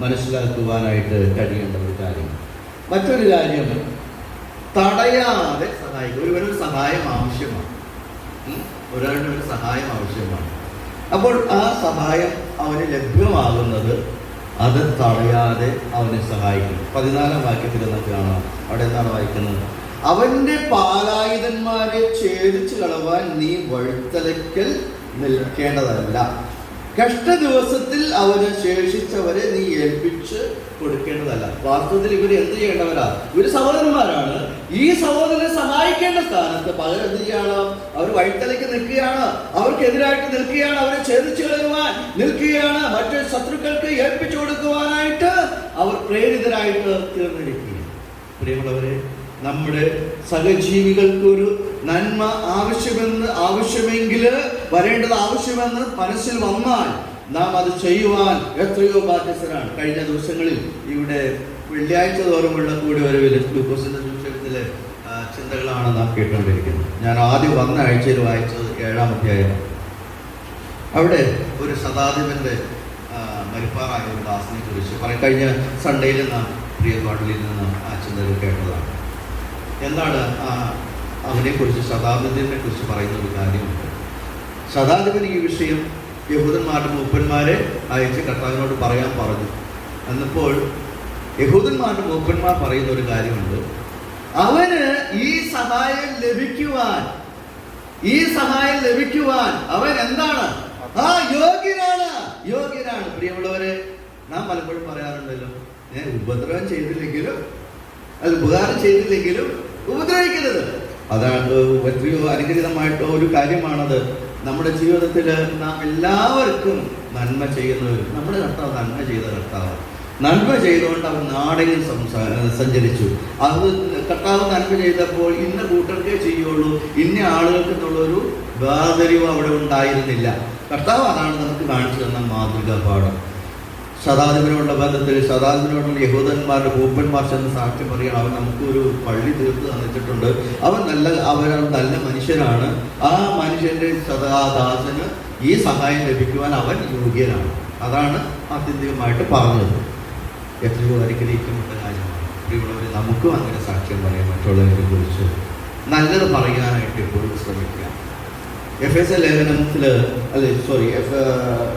മനസ്സിലാക്കുവാനായിട്ട് കഴിയേണ്ട ഒരു കാര്യം. മറ്റൊരു കാര്യം, തടയാതെ സഹായിക്കുക. ഒരുവനൊരു സഹായം ആവശ്യമാണ്. ഒരാളുടെ ഒരു സഹായം ആവശ്യമാണ്. അപ്പോൾ ആ സഹായം അവന് ലഭ്യമാകുന്നത് അത് തടയാതെ അവനെ സഹായിക്കും. 14-ാം വാക്യത്തിൽ നമുക്ക് കാണാം. അവിടെ എന്താണ് വായിക്കുന്നത്? അവന്റെ പാലായുധന്മാരെ ഛേദിച്ചു കളവാൻ നീ വഴുത്തലയ്ക്കൽ നിൽക്കേണ്ടതല്ല. കഷ്ട ദിവസത്തിൽ അവന് ശേഷിച്ചവരെ നീ ഏൽപ്പിച്ച് കൊടുക്കേണ്ടതല്ല. വാസ്തവത്തിൽ ഇവർ എന്ത് ചെയ്യേണ്ടവരാ? ഇവര് സഹോദരന്മാരാണ്. ഈ സഹോദരനെ സഹായിക്കേണ്ട സ്ഥാനത്ത് പകരം എന്ത് ചെയ്യണം? അവർ വഴിത്തലയ്ക്ക് നിൽക്കുകയാണ്, അവർക്കെതിരായിട്ട് നിൽക്കുകയാണ്, അവരെ ഛേദിച്ചു കളയുവാൻ നിൽക്കുകയാണ്, മറ്റു ശത്രുക്കൾക്ക് ഏൽപ്പിച്ചു കൊടുക്കുവാനായിട്ട് അവർ പ്രേരിതരായിട്ട് തീർന്നിരിക്കുക. പ്രിയമുള്ളവരെ, നമ്മുടെ സഹജീവികൾക്കൊരു നന്മ ആവശ്യമെങ്കിൽ വരേണ്ടത് ആവശ്യമെന്ന് മനസ്സിൽ വന്നാൽ നാം അത് ചെയ്യുവാൻ എത്രയോ ബാധ്യസ്ഥരാണ്. കഴിഞ്ഞ ദിവസങ്ങളിൽ ഇവിടെ വെള്ളിയാഴ്ച തോറുമുള്ള കൂടി വരവിൽ ലൂക്കോസിന്റെ സുവിശേഷത്തിലെ ചിന്തകളാണ് നാം കേട്ടുകൊണ്ടിരിക്കുന്നത്. ഞാൻ ആദ്യം വന്ന ആഴ്ചയിൽ വായിച്ചത് 7-ാം അധ്യായം. അവിടെ ഒരു ശതാധിപന്റെ മരിപ്പാറായ ഒരു ദാസനെ കുറിച്ച് കഴിഞ്ഞ സൺഡേയിൽ നാം പ്രിയ പാടലിൽ നിന്ന് ആ ചിന്തകൾ കേട്ടതാണ്. എന്താണ് അവനെക്കുറിച്ച്, ശതാധിപനെ കുറിച്ച് പറയുന്ന ഒരു കാര്യമുണ്ട്. ശതാധിപൻ ഈ വിഷയം യഹൂദന്മാരുടെ മൂപ്പന്മാരെ അയച്ച് കർത്താവിനോട് പറയാൻ പറഞ്ഞു. എന്നപ്പോൾ യഹൂദന്മാരുടെ മൂപ്പന്മാർ പറയുന്ന ഒരു കാര്യമുണ്ട്. അവന് ഈ സഹായം ലഭിക്കുവാൻ അവൻ എന്താണ്? യോഗ്യനാണ്. പ്രിയമുള്ളവരെ, നാം പലപ്പോഴും പറയാറുണ്ടല്ലോ, ഉപദ്രവം ചെയ്തില്ലെങ്കിലും ഉപകാരം ചെയ്തില്ലെങ്കിലും ഉപദ്രവിക്കരുത്. അതാണ് എത്രയോ അനുഗ്രഹീതമായിട്ടോ ഒരു കാര്യമാണത്. നമ്മുടെ ജീവിതത്തിൽ നാം എല്ലാവർക്കും നന്മ ചെയ്യുന്നവർ, നമ്മുടെ കർത്താവ് നന്മ ചെയ്ത കർത്താവ്. നന്മ ചെയ്തുകൊണ്ട് അവൻ നാടെങ്കിൽ സഞ്ചരിച്ചു. അത് കർത്താവ് നന്മ ചെയ്തപ്പോൾ ഇന്ന കൂട്ടർക്കേ ചെയ്യുള്ളൂ, ഇന്ന ആളുകൾക്ക് എന്നുള്ളൊരു വേർതിരിവ് അവിടെ ഉണ്ടായിരുന്നില്ല. കർത്താവ് അതാണ് നമുക്ക് കാണിച്ചു തന്ന മാതൃകാ പാഠം. ശതാധിപനോടുള്ള ബന്ധത്തിൽ ശതാധിപനോടുള്ള യഹൂദന്മാരുടെ മൂപ്പന്മാർ ചെന്ന് സാക്ഷ്യം പറയണം. അവൻ നമുക്കൊരു പള്ളി തീർത്ത് തന്നിട്ടുണ്ട്, അവൻ നല്ല മനുഷ്യനാണ്, ആ മനുഷ്യന്റെ സദാദാസന് ഈ സഹായം ലഭിക്കുവാൻ അവൻ യോഗ്യനാണ്. അതാണ് ആത്യന്തികമായിട്ട് പറഞ്ഞത്. എത്രയോ അനുഗ്രഹിക്കപ്പെട്ട കാര്യമാണ്. പ്രിയമുള്ളവരെ, നമുക്കും അങ്ങനെ സാക്ഷ്യം പറയാം മറ്റുള്ളവരെ കുറിച്ച്. നല്ലത് പറയാനായിട്ട് എപ്പോഴും ശ്രമിക്കുക. എഫേസ്യ ലേഖനത്തിൽ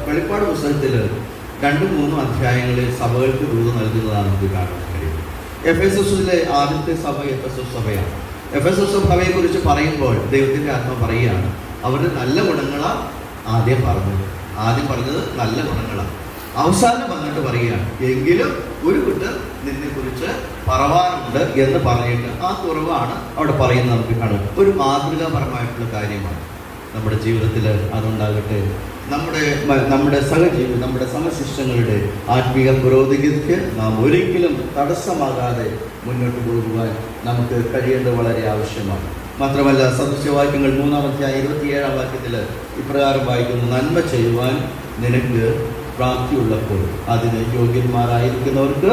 വെളിപ്പാട് പുസ്തകത്തിൽ 2-3 അധ്യായങ്ങളിൽ സഭകൾക്ക് ദൂത് നൽകുന്നതാണ് നമുക്ക് കാണാൻ കഴിയും. എഫെസസിലെ ആദ്യത്തെ സഭ എഫെസസ് സഭയാണ്. എഫെസസ് സഭയെ കുറിച്ച് പറയുമ്പോൾ ദൈവത്തിൻ്റെ ആത്മ പറയുകയാണ്, അവരുടെ നല്ല ഗുണങ്ങളാണ് ആദ്യം പറഞ്ഞത് നല്ല ഗുണങ്ങളാണ്. അവസാനം വന്നിട്ട് പറയുകയാണ്, എങ്കിലും ഒരു കൂട്ടർ നിന്നെ കുറിച്ച് പറവാനുണ്ട് എന്ന് പറഞ്ഞിട്ട് ആ കുറവാണ് അവിടെ പറയുന്നത് നമുക്ക് കാണും. ഒരു മാതൃകാപരമായിട്ടുള്ള കാര്യമാണ് നമ്മുടെ ജീവിതത്തിൽ. അതുണ്ടാകട്ടെ നമ്മുടെ സഹജീവി, നമ്മുടെ സമശിഷ്ടങ്ങളുടെ ആത്മീയ പുരോഗതിക്ക് നാം ഒരിക്കലും തടസ്സമാകാതെ മുന്നോട്ട് പോകുവാൻ നമുക്ക് കഴിയേണ്ടത് വളരെ ആവശ്യമാണ്. മാത്രമല്ല, സദൃശവാക്യങ്ങൾ 3-ാം അധ്യായം 27-ാം വാക്യത്തിൽ ഇപ്രകാരം വായിക്കുന്നു, നന്മ ചെയ്യുവാൻ നിനക്ക് പ്രാപ്തിയുള്ളപ്പോൾ അതിന് യോഗ്യന്മാരായിരിക്കുന്നവർക്ക്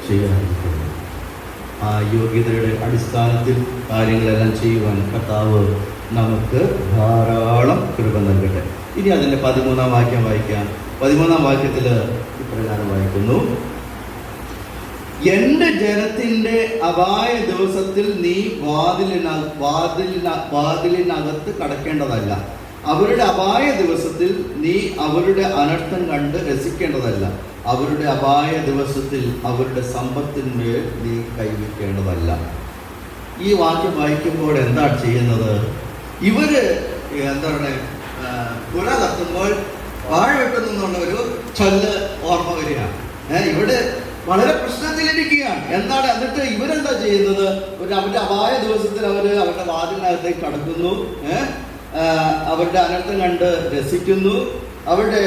ചെയ്യാനായിരിക്കുന്നു. ആ യോഗ്യതയുടെ അടിസ്ഥാനത്തിൽ കാര്യങ്ങളെല്ലാം ചെയ്യുവാൻ കർത്താവ് നമുക്ക് ധാരാളം കൃപ നൽകട്ടെ. ഇനി അതിൻ്റെ 13-ാം വാക്യം വായിക്കാം. 13-ാം വാക്യത്തിൽ ഇപ്രകാരം വായിക്കുന്നു, എന്റെ ജനത്തിന്റെ അപായ ദിവസത്തിൽ നീ വാതിലിനകത്ത് കടക്കേണ്ടതല്ല, അവരുടെ അപായ ദിവസത്തിൽ നീ അവരുടെ അനർത്ഥം കണ്ട് രസിക്കേണ്ടതല്ല, അവരുടെ അപായ ദിവസത്തിൽ അവരുടെ സമ്പത്തിന്മേൽ നീ കൈവയ്ക്കേണ്ടതല്ല. ഈ വാക്യം വായിക്കുമ്പോൾ എന്താണ് ചെയ്യുന്നത്? ഇവര് എന്താണ് പുര കത്തുമ്പോൾ വാഴ വെട്ടുന്നുള്ള ഒരു ചൊല്ല് ഓർമ്മ വരികയാണ്. ഇവിടെ വളരെ പ്രശ്നത്തിലിരിക്കുകയാണ്. എന്താണ്? എന്നിട്ട് ഇവരെന്താ ചെയ്യുന്നത്? അവരുടെ അപായ ദിവസത്തിൽ അവരുടെ വാതിലിനകത്തേക്ക് കടക്കുന്നു, അവരുടെ അനർത്ഥം കണ്ട് രസിക്കുന്നു, അവരുടെ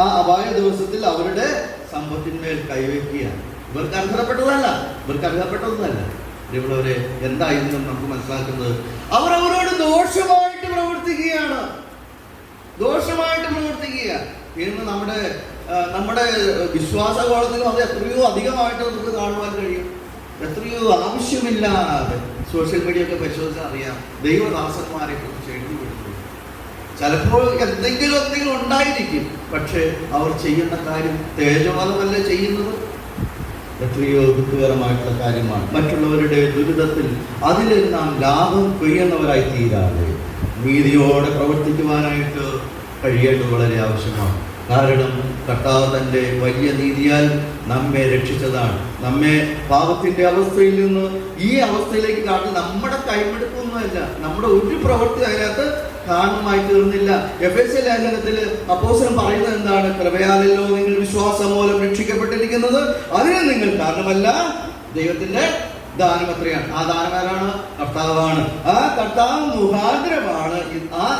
ആ അപായ ദിവസത്തിൽ അവരുടെ സമ്പത്തിന്മേൽ കൈവയ്ക്കുകയാണ്. ഇവർക്ക് അർഹതപ്പെട്ടതല്ല. ഇവരവരെ എന്തായിരുന്നു നമുക്ക് മനസ്സിലാക്കുന്നത്? അവരവരോട് ദോഷമായിട്ട് പ്രവർത്തിക്കുക. ഇന്ന് നമ്മുടെ വിശ്വാസകോളത്തിലും അത് എത്രയോ അധികമായിട്ട് നമുക്ക് കാണുവാൻ കഴിയും. എത്രയോ ആവശ്യമില്ലാതെ സോഷ്യൽ മീഡിയ ഒക്കെ പരിശോധിച്ചാൽ അറിയാം, ദൈവദാസന്മാരെ കുറിച്ച് എഴുതി വിടുന്നു. ചിലപ്പോൾ എന്തെങ്കിലും ഉണ്ടായിരിക്കും, പക്ഷെ അവർ ചെയ്യുന്ന കാര്യം തേജോവധമല്ല ചെയ്യുന്നത്. എത്രയോ ദുഃഖകരമായിട്ടുള്ള കാര്യമാണ്. മറ്റുള്ളവരുടെ ദുരിതത്തിൽ അതിൽ നാം ലാഭം കൊയ്യുന്നവരായി തീരാതെ നീതിയോടെ പ്രവർത്തിക്കുവാനായിട്ട് കഴിയേണ്ടത് വളരെ ആവശ്യമാണ്. കാരണം കർത്താവ് തൻ്റെ വലിയ നീതിയാൽ നമ്മെ രക്ഷിച്ചതാണ്. നമ്മെ പാപത്തിന്റെ അവസ്ഥയിൽ നിന്ന് ഈ അവസ്ഥയിലേക്ക് കാട്ടി നമ്മുടെ കൈമെടുപ്പൊന്നുമല്ല, നമ്മുടെ ഒരു പ്രവൃത്തി അതിനകത്ത് കാരണമായി തീർന്നില്ല. എഫെസ്യ ലേഖനത്തിൽ അപ്പോസ്തലൻ പറയുന്നത് എന്താണ്? കൃപയാലല്ലോ നിങ്ങൾ വിശ്വാസം മൂലം രക്ഷിക്കപ്പെട്ടിരിക്കുന്നത്, അതിന് നിങ്ങൾ കാരണമല്ല, ദൈവത്തിന്റെ ദാനം എത്രയാണ്? ആ ദാനം ആരാണ്? കർത്താവാണ്. ആ കർത്താവ് മുഖാന്തരമാണ്,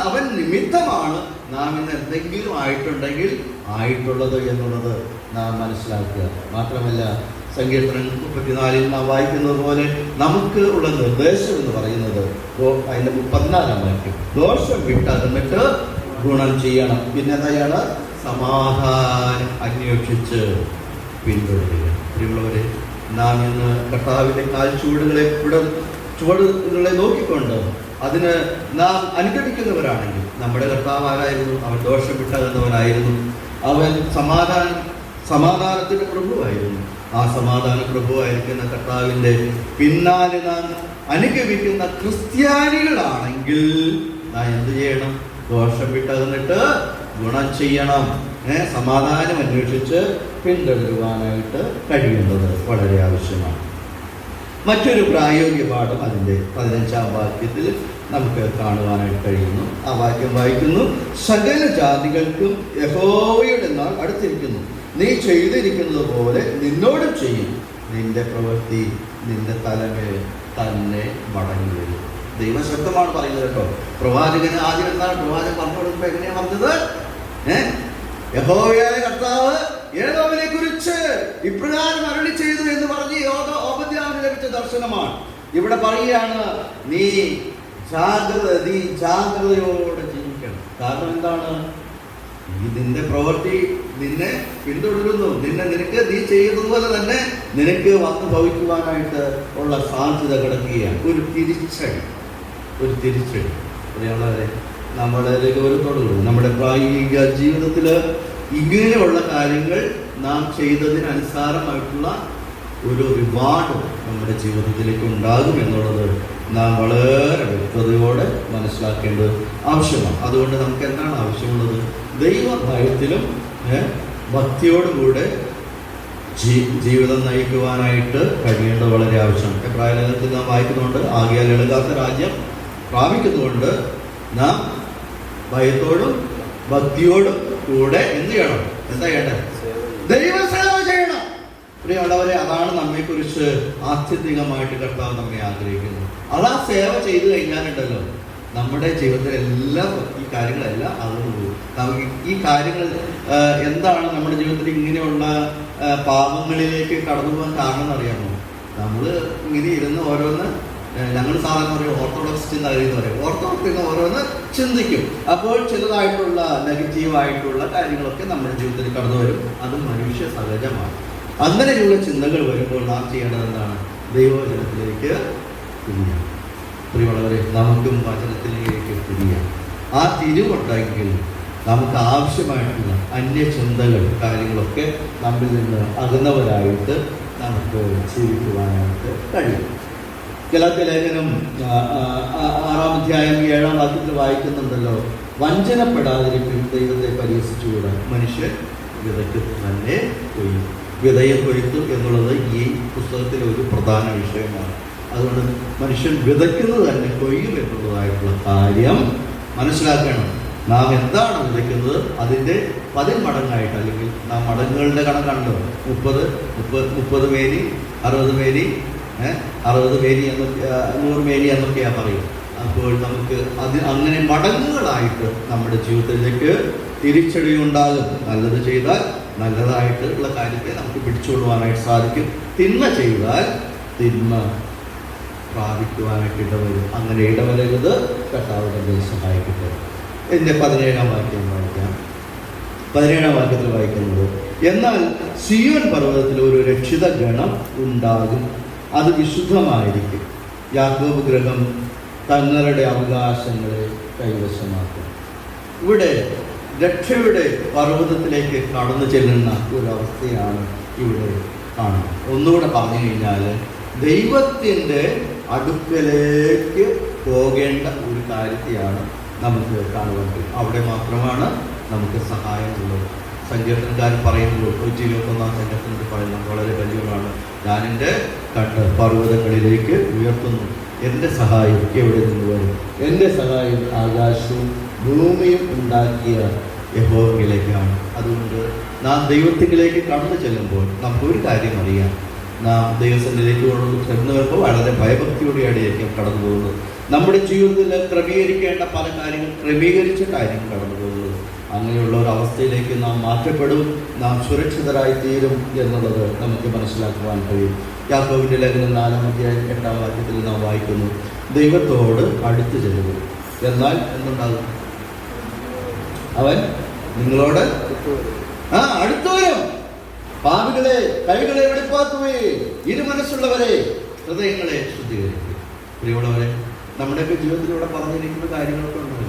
അവൻ നിമിത്തമാണ് നാം ഇന്ന് എന്തെങ്കിലും ആയിട്ടുള്ളത് എന്നുള്ളത് നാം മനസ്സിലാക്കുക. മാത്രമല്ല, സങ്കീർത്തനം 34 നാം വായിക്കുന്നത് പോലെ നമുക്ക് ഉള്ള നിർദ്ദേശം എന്ന് പറയുന്നത് അതിന്റെ 14-ാം വാക്യം, ദോഷം വിട്ടകന്നിട്ട് ഗുണം ചെയ്യണം. പിന്നെ എന്താണ്? സമാധാനം അന്വേഷിച്ച് പിന്തുടരുക. പ്രിയമുള്ളവരെ, നാം ഇന്ന് കർത്താവിന്റെ ചുവടുകളെ നോക്കിക്കൊണ്ട് അതിന് നാം അനുഗമിക്കുന്നവരാണെങ്കിൽ, നമ്മുടെ കർത്താവ് ആരായിരുന്നു? അവൻ ദോഷം വിട്ടകന്നവനായിരുന്നു. അവൻ സമാധാനത്തിന്റെ പ്രഭുവായിരുന്നു. ആ സമാധാന പ്രഭുവായിരിക്കുന്ന കർത്താവിന്റെ പിന്നാലെ നാം അനുഗമിക്കുന്ന ക്രിസ്ത്യാനികളാണെങ്കിൽ നാം എന്ത് ചെയ്യണം? ദോഷം വിട്ടകന്നിട്ട് ഗുണം ചെയ്യണം. സമാധാനം അന്വേഷിച്ച് പിന്തുടരുവാനായിട്ട് കഴിയേണ്ടത് വളരെ ആവശ്യമാണ്. മറ്റൊരു പ്രായോഗിക പാഠം അതിൻ്റെ 15-ാം വാക്യത്തിൽ നമുക്ക് കാണുവാനായിട്ട് കഴിയുന്നു. ആ വാക്യം വായിക്കുന്നു, സകല ജാതികൾക്കും യഹോവയുടെ നാൾ അടുത്തിരിക്കുന്നു, നീ ചെയ്തിരിക്കുന്നത് പോലെ നിന്നോടും ചെയ്യും, നിന്റെ പ്രവൃത്തി നിന്റെ തലമേൽ തന്നെ മടങ്ങി വരും. ദൈവശബ്ദമാണ് പറയുന്നത് കേട്ടോ. പ്രവാചകന് ആദ്യം എന്താണ് പ്രവാചകൻ പറഞ്ഞു കൊടുക്കുമ്പോൾ എങ്ങനെയാ പറഞ്ഞത്? യഹോവയായ കർത്താവ് ഏദോമിനെ കുറിച്ച് ഇപ്രകാരം അരുളി ചെയ്തു എന്ന് പറഞ്ഞ് ഓബദ്യാവിന് ലഭിച്ച ദർശനമാണ്. ഇവിടെ പറയുകയാണ്, നീ ജാഗ്രതയോടെ ജീവിക്കണം. കാരണം എന്താണ്? നിന്റെ പ്രവൃത്തി നിന്നെ പിന്തുടരുന്നു. നീ ചെയ്യുന്നതുപോലെ തന്നെ നിനക്ക് വന്നു ഭവിക്കുവാനായിട്ട് ഉള്ള സാധ്യത കിടക്കുകയാണ്. ഒരു തിരിച്ചടി. പ്രിയമുള്ളവരെ, നമ്മുടെ ഗൗരവത്തോടുകൂടി നമ്മുടെ പ്രായോഗിക ജീവിതത്തിൽ ഇങ്ങനെയുള്ള കാര്യങ്ങൾ നാം ചെയ്തതിനനുസാരമായിട്ടുള്ള ഒരു റിവാർഡ് നമ്മുടെ ജീവിതത്തിലേക്ക് ഉണ്ടാകും എന്നുള്ളത് നാം വളരെ വ്യക്തതയോടെ മനസ്സിലാക്കേണ്ടത് ആവശ്യമാണ്. അതുകൊണ്ട് നമുക്ക് എന്താണ് ആവശ്യമുള്ളത്? ദൈവഭയത്തിലും ഭക്തിയോടുകൂടെ ജീവിതം നയിക്കുവാനായിട്ട് കഴിയേണ്ടത് വളരെ ആവശ്യമാണ്. എബ്രായ ലേഖനത്തിൽ നാം വായിക്കുന്നുണ്ട്, ആകയാൽ എളുകാത്ത രാജ്യം പ്രാപിക്കുന്നുകൊണ്ട് നാം ഭയത്തോടും ഭക്തിയോടും കൂടെ എന്ത് ചെയ്യണം? എന്താ ചെയ്യേണ്ടത്? ദൈവസേവ ചെയ്യണം. പ്രിയമുള്ളവരെ, അതാണ് നമ്മെക്കുറിച്ച് ആത്യന്തികമായിട്ട് കർത്താവ് നമ്മെ ആഗ്രഹിക്കുന്നത്. അതാ സേവ ചെയ്തു കഴിഞ്ഞാലുണ്ടല്ലോ നമ്മുടെ ജീവിതത്തിലെ എല്ലാ ഈ കാര്യങ്ങളെല്ലാം അതുകൊണ്ട് പോകും. നമുക്ക് ഈ കാര്യങ്ങൾ എന്താണ് നമ്മുടെ ജീവിതത്തിൽ ഇങ്ങനെയുള്ള പാപങ്ങളിലേക്ക് കടന്നു പോകാൻ കാരണം എന്നറിയാമോ? നമ്മൾ ഇങ്ങനെ ഇരുന്ന് ഓരോന്ന്, ഞങ്ങൾ സാധാരണ പറയും ഓർത്തഡോക്സ് ചിന്താഗതി എന്ന് പറയും, ഓർത്തഡോക്സ് ഓരോന്ന് ചിന്തിക്കും. അപ്പോൾ ചിലതായിട്ടുള്ള നെഗറ്റീവായിട്ടുള്ള കാര്യങ്ങളൊക്കെ നമ്മുടെ ജീവിതത്തിൽ കടന്നു വരും. അത് മനുഷ്യ സഹജമാണ്. അങ്ങനെയുള്ള ചിന്തകൾ വരുമ്പോൾ നാം ചെയ്യേണ്ടത് എന്താണ്? ദൈവവചനത്തിലേക്ക് തിരിയാം. പ്രിയമുള്ളവരെ, നമുക്കും വചനത്തിലേക്ക് തിരിയാം. ആ തിരിവുണ്ടെങ്കിൽ നമുക്ക് ആവശ്യമായിട്ടുള്ള അന്യചിന്തകൾ കാര്യങ്ങളൊക്കെ നമ്മിൽ നിന്ന് അകന്നവരായിട്ട് നമുക്ക് ജീവിക്കുവാനായിട്ട് കഴിയും. ഗലാത്യ ലേഖനം 6-ാം അധ്യായം 7-ാം വാക്യത്തിൽ വായിക്കുന്നുണ്ടല്ലോ, വഞ്ചനപ്പെടാതിരിക്കും, ദൈവത്തെ പരിഹസിച്ചുകൂടാ, മനുഷ്യൻ വിതയ്ക്ക് തന്നെ കൊയ്യും. വിതയെ കൊയ്ത്തു എന്നുള്ളത് ഈ പുസ്തകത്തിലെ ഒരു പ്രധാന വിഷയമാണ്. അതുകൊണ്ട് മനുഷ്യൻ വിതയ്ക്കുന്നത് തന്നെ കൊയ്യും എന്നുള്ളതായിട്ടുള്ള കാര്യം മനസ്സിലാക്കണം. നാം എന്താണ് വിതയ്ക്കുന്നത് അതിൻ്റെ 10 മടങ്ങായിട്ട്, അല്ലെങ്കിൽ നാം മടങ്ങുകളുടെ കണക്കാണല്ലോ, 30 മേനി, 60 മേനി, 60 മേനി എന്നൊക്കെ, 100 മേനി എന്നൊക്കെയാണ് പറയും. അപ്പോൾ നമുക്ക് അങ്ങനെ മടങ്ങുകളായിട്ട് നമ്മുടെ ജീവിതത്തിലേക്ക് തിരിച്ചടി ഉണ്ടാകും. നല്ലത് ചെയ്താൽ നല്ലതായിട്ടുള്ള കാര്യത്തെ നമുക്ക് പിടിച്ചുകൊള്ളുവാനായിട്ട് സാധിക്കും. തിന്മ ചെയ്താൽ തിന്മ പ്രാപിക്കുവാനായിട്ട് ഇടവരും. അങ്ങനെ ഇടവരരുത്. കർത്താവിനെ സഹായിക്കട്ടെ. എൻ്റെ 17-ാം വാക്യം വായിക്കാം. 17-ാം വാക്യത്തിൽ വായിക്കുന്നത്, എന്നാൽ സിയോൻ പർവ്വതത്തിൽ ഒരു രക്ഷിത ഗണം ഉണ്ടാകും, അത് വിശുദ്ധമായിരിക്കും. യാക്കോബ് ഗൃഹം തങ്ങളുടെ അവകാശങ്ങളെ കൈവശമാക്കും. ഇവിടെ രക്ഷയുടെ പർവ്വതത്തിലേക്ക് കടന്നു ചെല്ലുന്ന ഒരവസ്ഥയാണ് ഇവിടെ കാണുന്നത്. ഒന്നുകൂടെ പറഞ്ഞു കഴിഞ്ഞാൽ, ദൈവത്തിൻ്റെ അടുക്കലേക്ക് പോകേണ്ട ഒരു കാര്യത്തെയാണ് നമുക്ക് കാണുവാൻ കഴിയും. അവിടെ മാത്രമാണ് നമുക്ക് സഹായമുള്ളത്. സങ്കീർത്തനക്കാരൻ പറയുന്നത് 121-ാം സങ്കീർത്തനത്തിൽ പറയുന്നത് വളരെ വലിയതാണ്. ഞാൻ എൻ്റെ കണ്ണ് പർവ്വതങ്ങളിലേക്ക് ഉയർത്തുന്നു, എൻ്റെ സഹായം എവിടെ നിന്ന് വരും? എൻ്റെ സഹായം ആകാശവും ഭൂമിയും ഉണ്ടാക്കിയ യഹോവയിലേക്കാണ്. അതുകൊണ്ട് നാം ദൈവത്തിലേക്ക് കടന്നു ചെല്ലുമ്പോൾ നമുക്കൊരു കാര്യം അറിയാം, നാം ദൈവസന്നിധിയിലേക്ക് ചെന്ന് വരുമ്പോൾ വളരെ ഭയഭക്തിയോടെയായിരിക്കും കടന്നു പോകുന്നത്. നമ്മുടെ ജീവിതത്തിൽ ക്രമീകരിക്കേണ്ട പല കാര്യങ്ങൾ ക്രമീകരിച്ചിട്ടായിരിക്കും കടന്നു പോകുന്നത്. അങ്ങനെയുള്ള ഒരു അവസ്ഥയിലേക്ക് നാം മാറ്റപ്പെടും, നാം സുരക്ഷിതരായി തീരും എന്നുള്ളത് നമുക്ക് മനസ്സിലാക്കുവാൻ കഴിയും. യാക്കോബിന്റെ ലേഖനം 4-ാം അധ്യായം 8-ാം വാക്യത്തിൽ നാം വായിക്കുന്നു, ദൈവത്തോട് അടുത്ത് ചെല്ലുക, എന്നാൽ എന്തുണ്ടാകും? അവൻ നിങ്ങളോട് അടുത്തു വരും. പാപികളെ, കൈകളെ വെളിപ്പാക്കുവേ, ഇരുമനസ്സുള്ളവരെ, ഹൃദയങ്ങളെ ശുദ്ധീകരിക്കുക. പ്രിയമുള്ളവരെ, നമ്മുടെയൊക്കെ ജീവിതത്തിലൂടെ പറഞ്ഞിരിക്കുന്ന കാര്യങ്ങളൊക്കെ ഉണ്ടല്ലോ.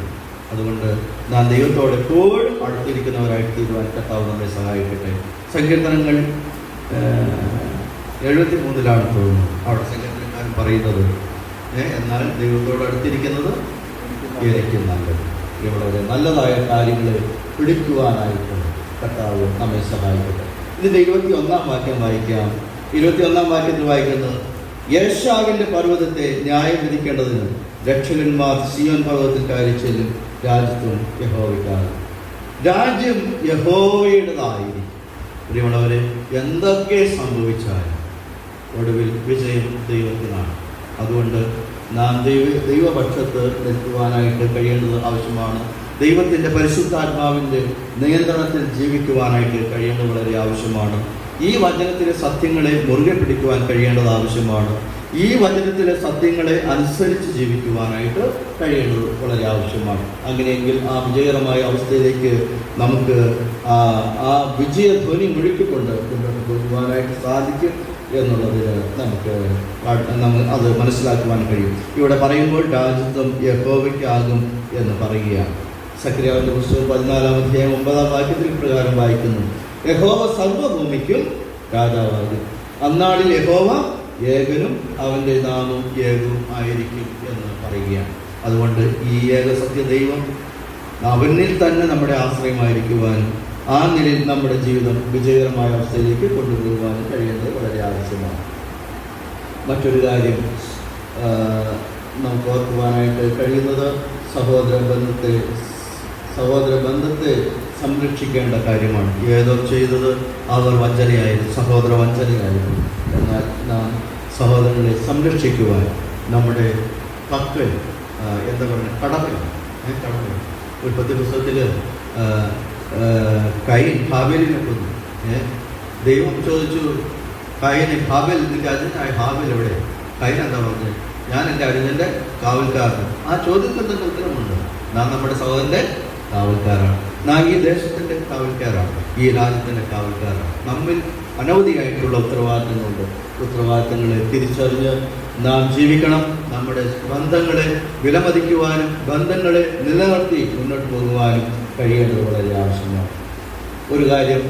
അതുകൊണ്ട് നാം ദൈവത്തോട് എപ്പോഴും അടുത്തിരിക്കുന്നവരായിട്ട് തീരുവാൻ കർത്താവ് നമ്മെ സഹായിക്കട്ടെ. സങ്കീർത്തനങ്ങൾ 73-ലാണ് തോന്നുന്നു. അവിടെ സങ്കീർത്തനക്കാരൻ പറയുന്നത്, എന്നാൽ ദൈവത്തോട് അടുത്തിരിക്കുന്നത് എനിക്ക് നല്ലത്. ഇവിടെ നല്ലതായ കാര്യങ്ങളെ പിടിക്കുവാനായിട്ട് കർത്താവ് നമ്മെ സഹായിക്കട്ടെ. ഇതിൻ്റെ 21-ാം വാക്യം വായിക്കാം. 21-ാം വാക്യത്തിൽ വായിക്കുന്നത്, യേശാവിൻ്റെ പർവ്വതത്തെ ന്യായം വിധിക്കേണ്ടതിന് രക്ഷകന്മാർ സിയോൻ പർവ്വതത്തിൽ കയറി ചെല്ലും, രാജ്യത്വം യഹോവയ്ക്കാണ്. രാജ്യം യഹോവയുടേതായിരിക്കും. പ്രിയമുള്ളവരെ, എന്തൊക്കെ സംഭവിച്ചാലും ഒടുവിൽ വിജയം ദൈവത്തിനാണ്. അതുകൊണ്ട് നാം ദൈവപക്ഷത്ത് നിൽക്കുവാനായിട്ട് കഴിയേണ്ടത് ആവശ്യമാണ്. ദൈവത്തിൻ്റെ പരിശുദ്ധാത്മാവിൻ്റെ നിയന്ത്രണത്തിൽ ജീവിക്കുവാനായിട്ട് കഴിയേണ്ടത് വളരെ ആവശ്യമാണ്. ഈ വചനത്തിലെ സത്യങ്ങളെ മുറുകെ പിടിക്കുവാൻ കഴിയേണ്ടത് ആവശ്യമാണ്. ഈ വചനത്തിലെ സത്യങ്ങളെ അനുസരിച്ച് ജീവിക്കുവാനായിട്ട് കഴിയേണ്ടത് വളരെ ആവശ്യമാണ്. അങ്ങനെയെങ്കിൽ ആ വിജയകരമായ അവസ്ഥയിലേക്ക് നമുക്ക് ആ വിജയധ്വനി മുഴുക്കിക്കൊണ്ട് മുന്നോട്ട് പോകുവാനായിട്ട് സാധിക്കും എന്നുള്ളതിന് നമുക്ക് അത് മനസ്സിലാക്കുവാൻ കഴിയും. ഇവിടെ പറയുമ്പോൾ രാജ്യത്വം യഹോവയ്ക്കാകും എന്ന് പറയുകയാണ്. സക്രിയാവിൻ്റെ പുസ്തകം 14-ാം അധ്യായം 9-ാം വാക്യത്തിൽ പ്രകാരം വായിക്കുന്നു, യഹോവ സർവ്വഭൂമിക്കും രാജാവാകും. അന്നാളിൽ യഹോവ ഏകനും അവൻ്റെ നാമം ഏകവും ആയിരിക്കും എന്ന് പറയുകയാണ്. അതുകൊണ്ട് ഈ ഏക സത്യ ദൈവം അവനിൽ തന്നെ നമ്മുടെ ആശ്രയമായിരിക്കുവാനും ആ നിലയിൽ നമ്മുടെ ജീവിതം വിജയകരമായ അവസ്ഥയിലേക്ക് കൊണ്ടുപോകുവാനും കഴിയേണ്ടത് വളരെ ആവശ്യമാണ്. മറ്റൊരു കാര്യം നമുക്ക് ഓർക്കുവാനായിട്ട് കഴിയുന്നത് സഹോദര ബന്ധത്തെ സംരക്ഷിക്കേണ്ട കാര്യമാണ്. ഏതോ ചെയ്തത് അവർ വഞ്ചനയായിരുന്നു, സഹോദര വഞ്ചനയായിരുന്നു. എന്നാൽ നാം സഹോദരങ്ങളെ സംരക്ഷിക്കുവാൻ നമ്മുടെ പക്കൽ എന്താ പറയുക, കടമ. ഉൽപ്പത്തി പുസ്തകത്തിൽ കയീൻ ഹാബേലിനെ കൊന്നു. ദൈവം ചോദിച്ചു കയീനെ, ഹാബേൽ നിന്റെ അജനായ ഹാബേൽ എവിടെ? കയീൻ എന്താ പറഞ്ഞത്? ഞാൻ എൻ്റെ അജനൻ്റെ കാവൽക്കാരൻ. ആ ചോദ്യത്തിൽ തന്നെ ഉത്തരമുണ്ട്. നാം നമ്മുടെ സഹോദരൻ്റെ കാവൽക്കാരാണ്, നാം ഈ ദേശത്തിൻ്റെ കാവൽക്കാരാണ്, ഈ രാജ്യത്തിൻ്റെ കാവൽക്കാരാണ്. നമ്മിൽ അനവധിയായിട്ടുള്ള ഉത്തരവാദിത്തങ്ങളെ തിരിച്ചറിഞ്ഞ് നാം ജീവിക്കണം. നമ്മുടെ ബന്ധങ്ങളെ വിലമതിക്കുവാനും ബന്ധങ്ങളെ നിലനിർത്തി മുന്നോട്ട് പോകുവാനും കഴിയേണ്ടത് വളരെ ആവശ്യമാണ്.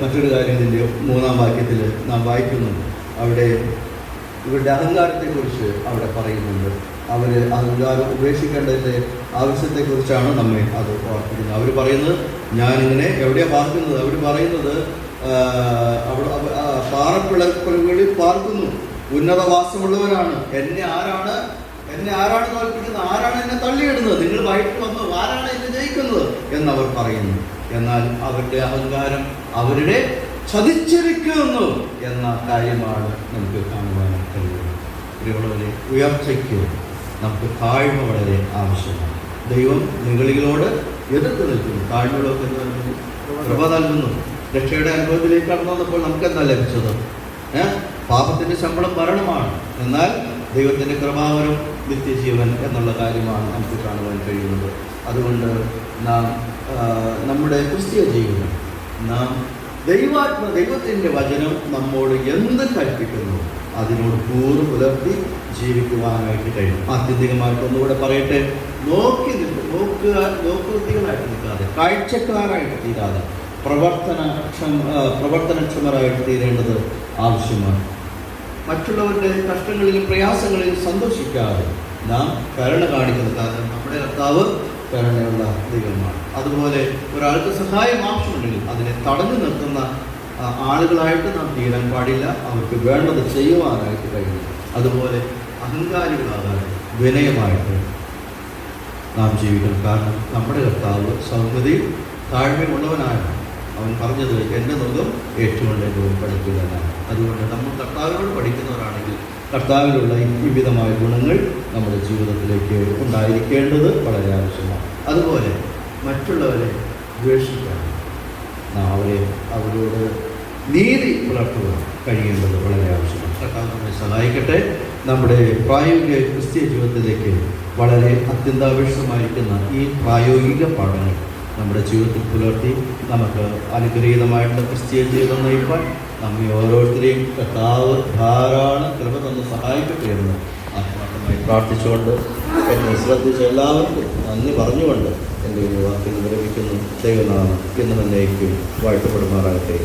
മറ്റൊരു കാര്യം ഇതിൻ്റെ 3-ാം വാക്യത്തിൽ നാം വായിക്കുന്നുണ്ട്. ഇവരുടെ അഹങ്കാരത്തെക്കുറിച്ച് അവിടെ പറയുന്നുണ്ട്. അവർ അഹങ്കാരം ഉപേക്ഷിക്കേണ്ടതിൻ്റെ ആവശ്യത്തെക്കുറിച്ചാണ് നമ്മെ അത് ഓർപ്പിക്കുന്നത്. അവർ പറയുന്നത്, ഞാനിങ്ങനെ എവിടെയാണ് പാർക്കുന്നത്? അവർ പറയുന്നത് പാറപ്പിളർപ്പുകളിൽ പാർക്കുന്നു, ഉന്നതവാസമുള്ളവരാണ്. എന്നെ ആരാണ് തോൽപ്പിക്കുന്നത്? ആരാണ് എന്നെ തള്ളിയിടുന്നത്? നിങ്ങൾ വൈകിട്ട് വന്നു, ആരാണ് എന്നെ ജയിക്കുന്നത് എന്നവർ പറയുന്നു. എന്നാൽ അവരുടെ അഹങ്കാരം അവരുടെ ചതിച്ചിരിക്കുന്നു എന്ന കാര്യമാണ് നമുക്ക് കാണുവാനായി കഴിയുന്നത്. പ്രിയമുള്ളവരെ, ഉയർച്ചയ്ക്ക് നമുക്ക് താഴ്മ വളരെ ആവശ്യമാണ്. ദൈവം നിങ്ങളിലോട് എതിർത്ത് നിൽക്കുന്നു. താഴ്മകളൊക്കെ കൃപ നൽകുന്നു. രക്ഷയുടെ അനുഭവത്തിലേക്ക് കടന്നു വന്നപ്പോൾ നമുക്കെന്താ ലഭിച്ചത്? പാപത്തിൻ്റെ ശമ്പളം മരണമാണ്. എന്നാൽ ദൈവത്തിൻ്റെ കൃപാവരം നിത്യജീവൻ എന്നുള്ള കാര്യമാണ് നമുക്ക് കാണുവാൻ കഴിയുന്നത്. അതുകൊണ്ട് നാം നമ്മുടെ ക്രിസ്തീയ ജീവിതം, നാം ദൈവത്തിൻ്റെ വചനം നമ്മോട് എന്ത് കൽപ്പിക്കുന്നു അതിനോട് കൂറ് പുലർത്തി ജീവിക്കുവാനായിട്ട് കഴിയും. ആത്യന്തികമായിട്ട് ഒന്നുകൂടെ പറയട്ടെ, നോക്കുകുത്തികളായിട്ട് നിൽക്കാതെ, കാഴ്ചക്കാരായിട്ട് തീരാതെ പ്രവർത്തനക്ഷമരായിട്ട് തീരേണ്ടത് ആവശ്യമാണ്. മറ്റുള്ളവരുടെ കഷ്ടങ്ങളിലും പ്രയാസങ്ങളിലും സന്തോഷിക്കാതെ നാം കരുണ കാണിക്കുന്നത്. കാരണം നമ്മുടെ കർത്താവ് കരുണയുള്ള ദൈവമാണ്. അതുപോലെ ഒരാൾക്ക് സഹായം ആവശ്യമുണ്ടെങ്കിൽ അതിനെ തടഞ്ഞു നിർത്തുന്ന ആളുകളായിട്ട് നാം തീരാൻ പാടില്ല. അവർക്ക് വേണ്ടത് ചെയ്യുവാനായിട്ട് കഴിയും. അതുപോലെ അഹങ്കാരികളാകാതെ വിനയമായിട്ട് നാം ജീവിക്കണം. കാരണം നമ്മുടെ കർത്താവ് സൗമ്യതയും താഴ്മയുമുള്ളവനാണ്. അവൻ പറഞ്ഞത്, എൻ്റെ മുഖം ഏറ്റുകൊണ്ട് എൻ്റെ പഠിക്കുകയാണ്. അതുകൊണ്ട് നമ്മൾ കർത്താവിനോട് പഠിക്കുന്നവരാണെങ്കിൽ കർത്താവിലുള്ള ഈ വിധമായ ഗുണങ്ങൾ നമ്മുടെ ജീവിതത്തിലേക്ക് ഉണ്ടായിരിക്കേണ്ടത് വളരെ ആവശ്യമാണ്. അതുപോലെ മറ്റുള്ളവരെ ദ്വേഷിക്കാൻ അവരോട് നീതി പുലർത്തുക കഴിയേണ്ടത് വളരെ ആവശ്യമാണ്. കർത്താവ് നമ്മെ സഹായിക്കട്ടെ. നമ്മുടെ പ്രായോഗിക ക്രിസ്തീയ ജീവിതത്തിലേക്ക് വളരെ അത്യന്താപേക്ഷിതമായിരിക്കുന്ന ഈ പ്രായോഗിക പാഠങ്ങൾ നമ്മുടെ ജീവിതത്തിൽ പുലർത്തി നമുക്ക് അനുഗ്രഹീതമായിട്ടുള്ള ക്രിസ്തീയ ജീവിതം നയിപ്പാൻ നമ്മെ ഓരോരുത്തരെയും കർത്താവ് ധാരാളം കൃപ തന്ന് സഹായിക്കട്ടെ എന്ന് ആത്മാർത്ഥമായി പ്രാർത്ഥിച്ചുകൊണ്ട് എന്നെ ശ്രദ്ധിച്ച എല്ലാവർക്കും നന്ദി പറഞ്ഞുകൊണ്ട് എൻ്റെ ഈ വാക്കിൽ വിരമിക്കുന്നു. ദൈവനാമം എന്നും എന്നേക്കും വാഴ്ത്തപ്പെടുമാറാകട്ടെ.